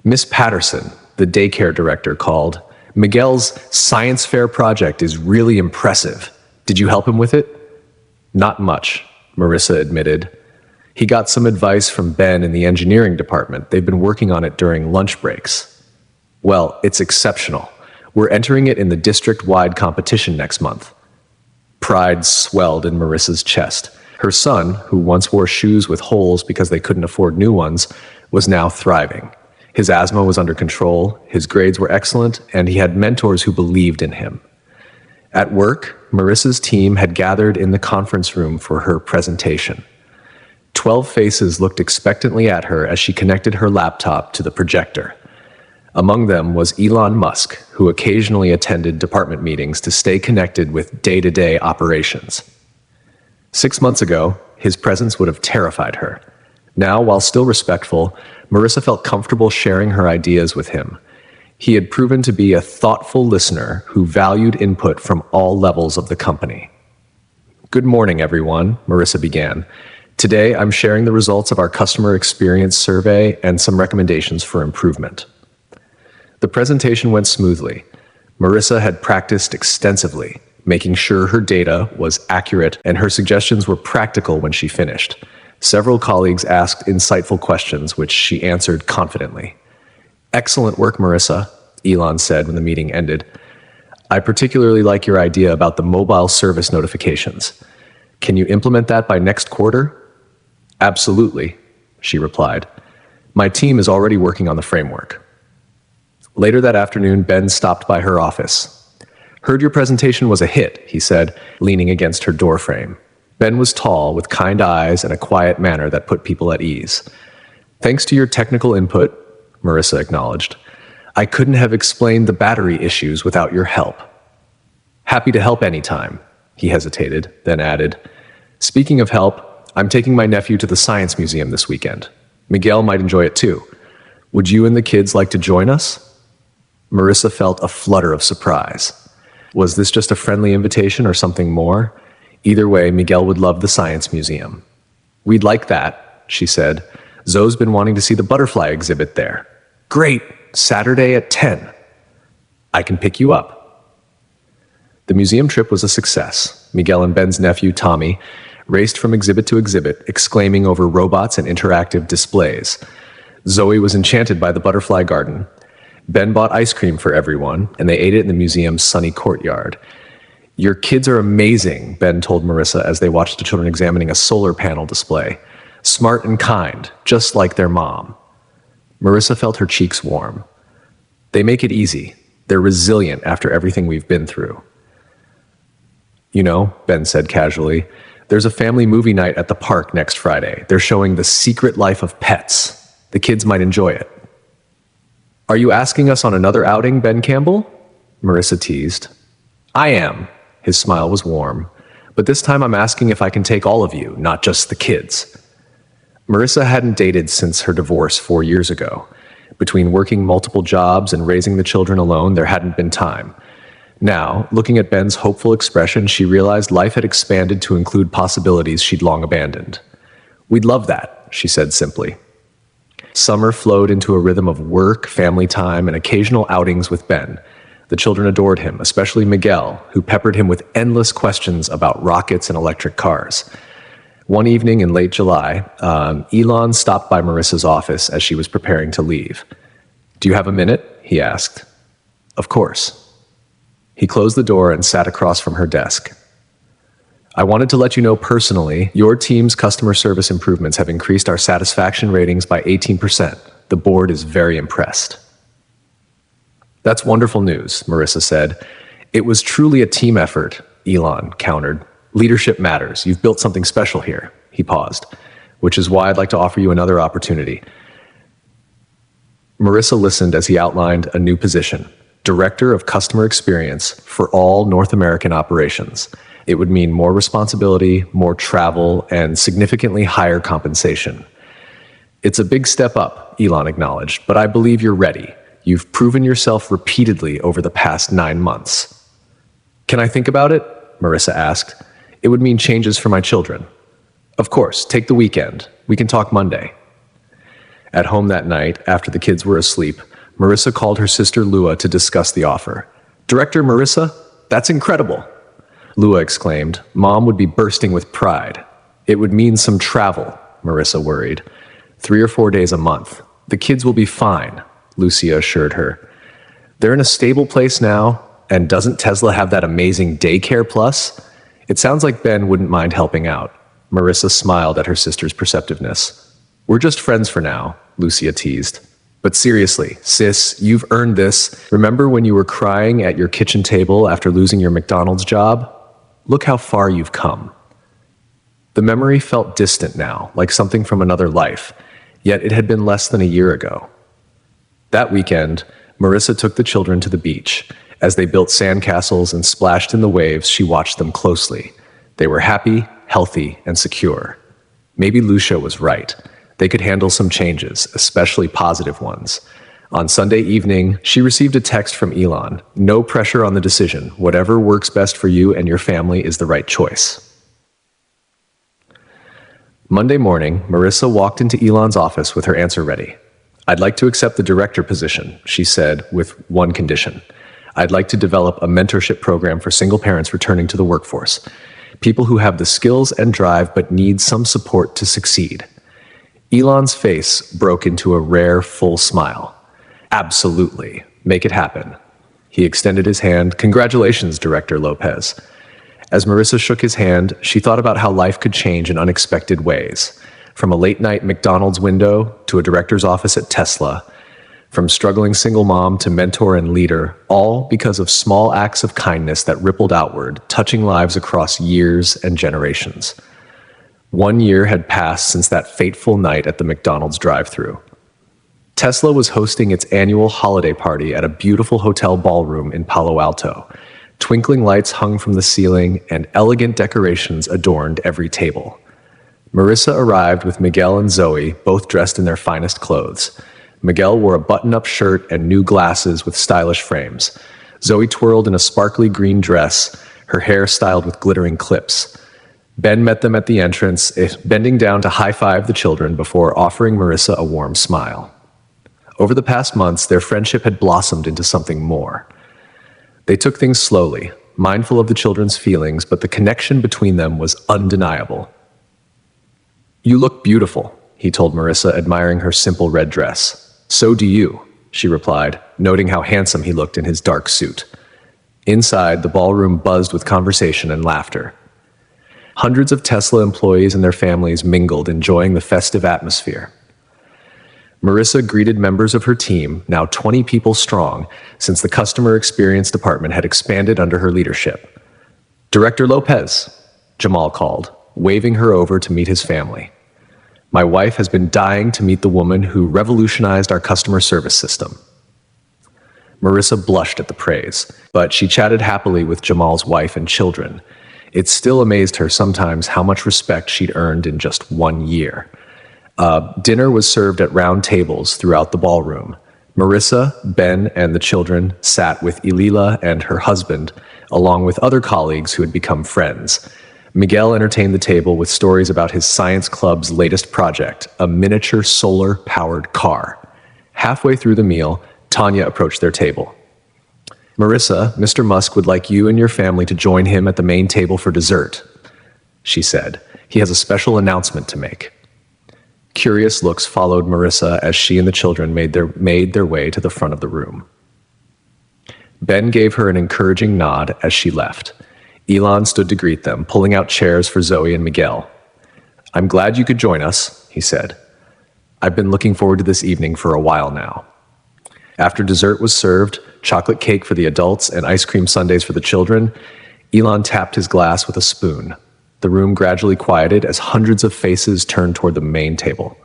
"Miss Patterson," the daycare director called, "Miguel's science fair project is really impressive. Did you help him with it?" "Not much," Marissa admitted. "He got some advice from Ben in the engineering department. They've been working on it during lunch breaks." "Well, it's exceptional. We're entering it in the district-wide competition next month." Pride swelled in Marissa's chest. Her son, who once wore shoes with holes because they couldn't afford new ones, was now thriving. His asthma was under control, his grades were excellent, and he had mentors who believed in him. At work, Marissa's team had gathered in the conference room for her presentation. 12 faces looked expectantly at her as she connected her laptop to the projector. Among them was Elon Musk, who occasionally attended department meetings to stay connected with day-to-day operations. 6 months ago, his presence would have terrified her. Now, while still respectful, Marissa felt comfortable sharing her ideas with him. He had proven to be a thoughtful listener who valued input from all levels of the company. "Good morning, everyone," Marissa began. "Today, I'm sharing the results of our customer experience survey and some recommendations for improvement." The presentation went smoothly. Marissa had practiced extensively, making sure her data was accurate and her suggestions were practical when she finished. Several colleagues asked insightful questions, which she answered confidently. "Excellent work, Marissa," Elon said when the meeting ended. "I particularly like your idea about the mobile service notifications. Can you implement that by next quarter?" "Absolutely," she replied. "My team is already working on the framework." Later that afternoon, Ben stopped by her office. "Heard your presentation was a hit," he said, leaning against her doorframe. Ben was tall, with kind eyes and a quiet manner that put people at ease. "Thanks to your technical input," Marissa acknowledged. "I couldn't have explained the battery issues without your help." Happy to help anytime. He hesitated, then added, Speaking of help, I'm taking my nephew to the Science Museum this weekend. Miguel might enjoy it too. Would you and the kids like to join us? Marissa felt a flutter of surprise. Was this just a friendly invitation or something more? Either way, Miguel would love the Science Museum. We'd like that, she said. Zoe's been wanting to see the butterfly exhibit there. Great! Saturday at 10. I can pick you up. The museum trip was a success. Miguel and Ben's nephew, Tommy, raced from exhibit to exhibit, exclaiming over robots and interactive displays. Zoe was enchanted by the butterfly garden. Ben bought ice cream for everyone, and they ate it in the museum's sunny courtyard. Your kids are amazing, Ben told Marissa as they watched the children examining a solar panel display. Smart and kind, just like their mom. Marissa felt her cheeks warm. They make it easy. They're resilient after everything we've been through. You know, Ben said casually, there's a family movie night at the park next Friday. They're showing The Secret Life of Pets. The kids might enjoy it. Are you asking us on another outing, Ben Campbell? Marissa teased. I am. His smile was warm. But this time I'm asking if I can take all of you, not just the kids. Marissa hadn't dated since her divorce 4 years ago. Between working multiple jobs and raising the children alone, there hadn't been time. Now, looking at Ben's hopeful expression, she realized life had expanded to include possibilities she'd long abandoned. We'd love that, she said simply. Summer flowed into a rhythm of work, family time, and occasional outings with Ben. The children adored him, especially Miguel, who peppered him with endless questions about rockets and electric cars. One evening in late July, Elon stopped by Marissa's office as she was preparing to leave. Do you have a minute? He asked. Of course. He closed the door and sat across from her desk. I wanted to let you know personally, your team's customer service improvements have increased our satisfaction ratings by 18%. The board is very impressed. That's wonderful news, Marissa said. It was truly a team effort, Elon countered. Leadership matters. You've built something special here. He paused, which is why I'd like to offer you another opportunity. Marissa listened as he outlined a new position, Director of Customer Experience for all North American operations. It would mean more responsibility, more travel, and significantly higher compensation. It's a big step up, Elon acknowledged, but I believe you're ready. You've proven yourself repeatedly over the past 9 months. Can I think about it? Marissa asked. It would mean changes for my children. Of course, take the weekend. We can talk Monday. At home that night, after the kids were asleep, Marissa called her sister Lua to discuss the offer. Director Marissa, that's incredible. Lua exclaimed. Mom would be bursting with pride. It would mean some travel, Marissa worried. 3 or 4 days a month. The kids will be fine, Lucia assured her. They're in a stable place now, and doesn't Tesla have that amazing daycare plus? It sounds like Ben wouldn't mind helping out. Marissa smiled at her sister's perceptiveness. We're just friends for now, Lucia teased. But seriously, sis, you've earned this. Remember when you were crying at your kitchen table after losing your McDonald's job? Look how far you've come. The memory felt distant now, like something from another life, yet it had been less than a year ago. That weekend, Marissa took the children to the beach. As they built sandcastles and splashed in the waves, she watched them closely. They were happy, healthy, and secure. Maybe Lucia was right. They could handle some changes, especially positive ones. On Sunday evening, she received a text from Elon. No pressure on the decision. Whatever works best for you and your family is the right choice. Monday morning, Marissa walked into Elon's office with her answer ready. I'd like to accept the director position, she said, with one condition. I'd like to develop a mentorship program for single parents returning to the workforce. People who have the skills and drive but need some support to succeed. Elon's face broke into a rare, full smile. Absolutely. Make it happen. He extended his hand. Congratulations, Director Lopez. As Marissa shook his hand, she thought about how life could change in unexpected ways. From a late-night McDonald's window to a director's office at Tesla, from struggling single mom to mentor and leader, all because of small acts of kindness that rippled outward, touching lives across years and generations. 1 year had passed since that fateful night at the McDonald's drive-thru. Tesla was hosting its annual holiday party at a beautiful hotel ballroom in Palo Alto. Twinkling lights hung from the ceiling, and elegant decorations adorned every table. Marissa arrived with Miguel and Zoe, both dressed in their finest clothes. Miguel wore a button-up shirt and new glasses with stylish frames. Zoe twirled in a sparkly green dress, her hair styled with glittering clips. Ben met them at the entrance, bending down to high-five the children before offering Marissa a warm smile. Over the past months, their friendship had blossomed into something more. They took things slowly, mindful of the children's feelings, but the connection between them was undeniable. "You look beautiful," he told Marissa, admiring her simple red dress. "So do you," she replied, noting how handsome he looked in his dark suit. Inside, the ballroom buzzed with conversation and laughter. Hundreds of Tesla employees and their families mingled, enjoying the festive atmosphere. Marissa greeted members of her team, now 20 people strong, since the customer experience department had expanded under her leadership. "Director Lopez," Jamal called, waving her over to meet his family. "My wife has been dying to meet the woman who revolutionized our customer service system." Marissa blushed at the praise, but she chatted happily with Jamal's wife and children. It still amazed her sometimes how much respect she'd earned in just 1 year. Dinner was served at round tables throughout the ballroom. Marissa, Ben, and the children sat with Ilila and her husband, along with other colleagues who had become friends. Miguel entertained the table with stories about his science club's latest project, a miniature solar-powered car. Halfway through the meal, Tanya approached their table. "Marissa, Mr. Musk would like you and your family to join him at the main table for dessert," she said. "He has a special announcement to make." Curious looks followed Marissa as she and the children made their way to the front of the room. Ben gave her an encouraging nod as she left. Elon stood to greet them, pulling out chairs for Zoe and Miguel. "I'm glad you could join us," he said. "I've been looking forward to this evening for a while now." After dessert was served, chocolate cake for the adults and ice cream sundaes for the children, Elon tapped his glass with a spoon. The room gradually quieted as hundreds of faces turned toward the main table.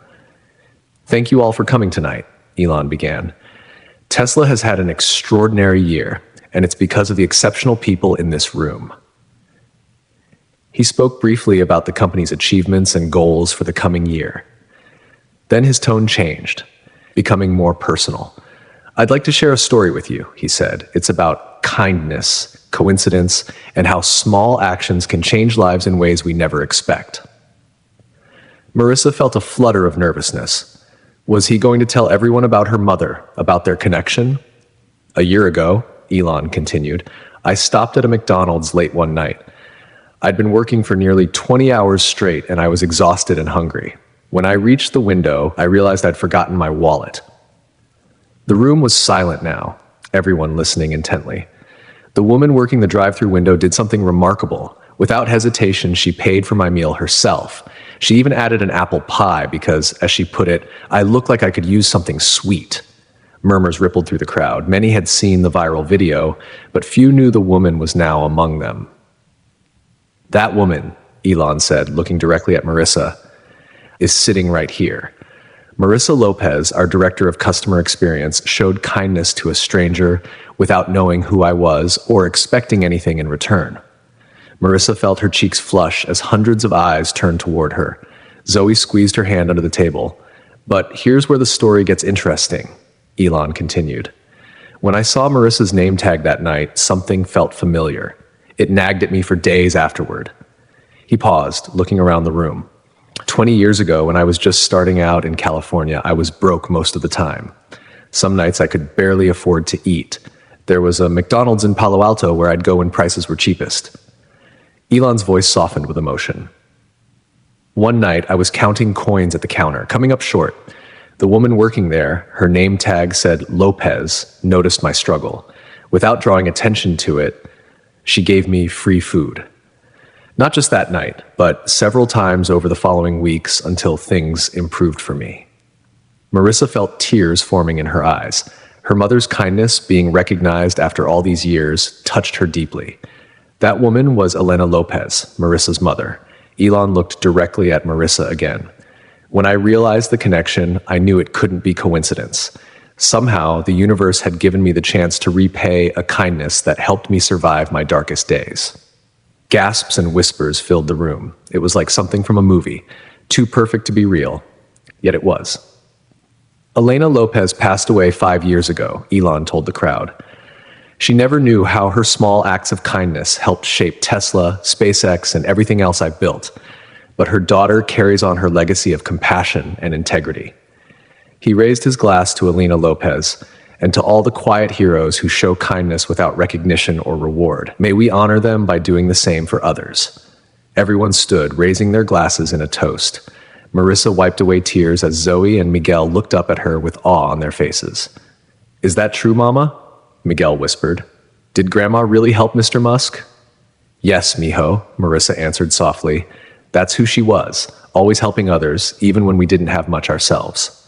"Thank you all for coming tonight," Elon began. "Tesla has had an extraordinary year, and it's because of the exceptional people in this room." He spoke briefly about the company's achievements and goals for the coming year. Then his tone changed, becoming more personal. "I'd like to share a story with you," he said. "It's about kindness, coincidence, and how small actions can change lives in ways we never expect." Marissa felt a flutter of nervousness. Was he going to tell everyone about her mother, about their connection? "A year ago," Elon continued, "I stopped at a McDonald's late one night. I'd been working for nearly 20 hours straight, and I was exhausted and hungry. When I reached the window, I realized I'd forgotten my wallet." The room was silent now, everyone listening intently. The woman working the drive-thru window did something remarkable. Without hesitation, she paid for my meal herself. She even added an apple pie because, as she put it, "I looked like I could use something sweet." Murmurs rippled through the crowd. Many had seen the viral video, but few knew the woman was now among them. "That woman," Elon said, looking directly at Marissa, "is sitting right here." Marissa Lopez, our director of customer experience, showed kindness to a stranger without knowing who I was or expecting anything in return. Marissa felt her cheeks flush as hundreds of eyes turned toward her. Zoe squeezed her hand under the table. "But here's where the story gets interesting," Elon continued. "When I saw Marissa's name tag that night, something felt familiar. It nagged at me for days afterward." He paused, looking around the room. 20 years ago, when I was just starting out in California, I was broke most of the time. Some nights I could barely afford to eat. There was a McDonald's in Palo Alto where I'd go when prices were cheapest. Elon's voice softened with emotion. "One night, I was counting coins at the counter, coming up short. The woman working there, her name tag said Lopez, noticed my struggle. Without drawing attention to it, she gave me free food. Not just that night, but several times over the following weeks until things improved for me." Marissa felt tears forming in her eyes. Her mother's kindness, being recognized after all these years, touched her deeply. That woman was Elena Lopez, Marissa's mother. Elon looked directly at Marissa again. "When I realized the connection, I knew it couldn't be coincidence. Somehow, the universe had given me the chance to repay a kindness that helped me survive my darkest days. Gasps and whispers filled the room. It was like something from a movie, too perfect to be real, yet it was. Elena Lopez passed away 5 years ago, Elon told the crowd. She never knew how her small acts of kindness helped shape Tesla, SpaceX, and everything else I've built. But her daughter carries on her legacy of compassion and integrity. He raised his glass to Elena Lopez and to all the quiet heroes who show kindness without recognition or reward. May we honor them by doing the same for others. Everyone stood, raising their glasses in a toast. Marissa wiped away tears as Zoe and Miguel looked up at her with awe on their faces. "Is that true, Mama?" Miguel whispered. "Did Grandma really help Mr. Musk?" "Yes, mijo," Marissa answered softly. "That's who she was, always helping others, even when we didn't have much ourselves."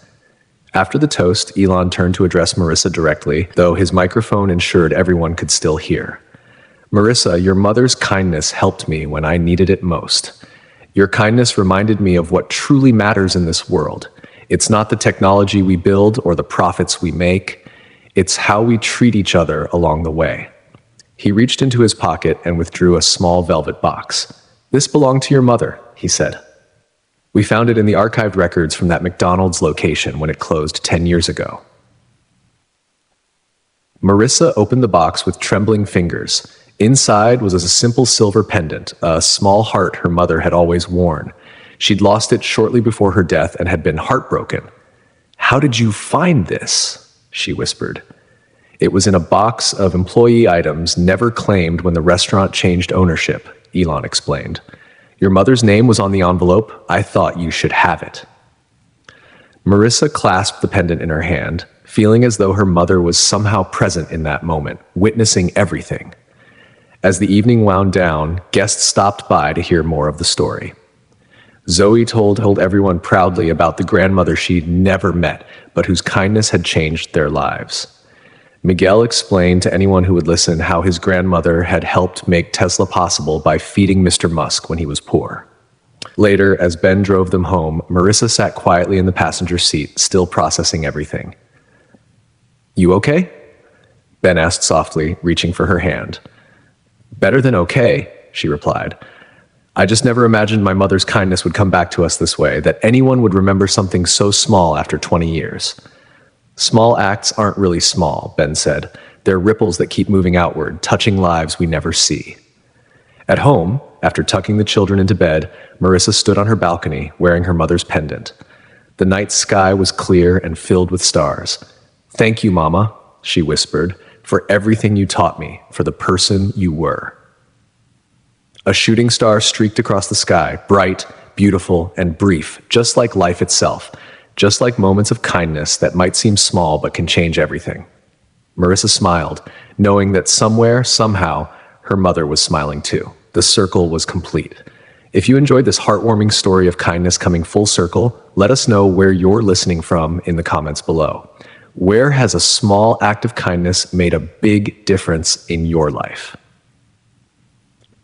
After the toast, Elon turned to address Marissa directly, though his microphone ensured everyone could still hear. "Marissa, your mother's kindness helped me when I needed it most. Your kindness reminded me of what truly matters in this world. It's not the technology we build or the profits we make. It's how we treat each other along the way." He reached into his pocket and withdrew a small velvet box. "This belonged to your mother," he said. "We found it in the archived records from that McDonald's location when it closed 10 years ago." Marissa opened the box with trembling fingers. Inside was a simple silver pendant, a small heart her mother had always worn. She'd lost it shortly before her death and had been heartbroken. "How did you find this?" she whispered. "It was in a box of employee items never claimed when the restaurant changed ownership," Elon explained. "Your mother's name was on the envelope. I thought you should have it." Marissa clasped the pendant in her hand, feeling as though her mother was somehow present in that moment, witnessing everything. As the evening wound down, guests stopped by to hear more of the story. Zoe told everyone proudly about the grandmother she'd never met, but whose kindness had changed their lives. Miguel explained to anyone who would listen how his grandmother had helped make Tesla possible by feeding Mr. Musk when he was poor. Later, as Ben drove them home, Marissa sat quietly in the passenger seat, still processing everything. "You okay?" Ben asked softly, reaching for her hand. "Better than okay," she replied. "I just never imagined my mother's kindness would come back to us this way, that anyone would remember something so small after 20 years. Small acts aren't really small," Ben said. "They're ripples that keep moving outward, touching lives we never see." At home, after tucking the children into bed, Marissa stood on her balcony, wearing her mother's pendant. The night sky was clear and filled with stars. "Thank you, Mama," she whispered, "for everything you taught me, for the person you were." A shooting star streaked across the sky, bright, beautiful, and brief, just like life itself, just like moments of kindness that might seem small but can change everything. Marissa smiled, knowing that somewhere, somehow, her mother was smiling too. The circle was complete. If you enjoyed this heartwarming story of kindness coming full circle, let us know where you're listening from in the comments below. Where has a small act of kindness made a big difference in your life?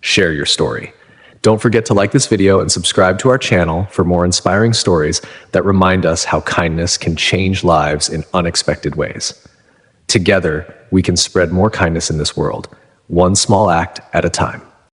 Share your story. Don't forget to like this video and subscribe to our channel for more inspiring stories that remind us how kindness can change lives in unexpected ways. Together, we can spread more kindness in this world, one small act at a time.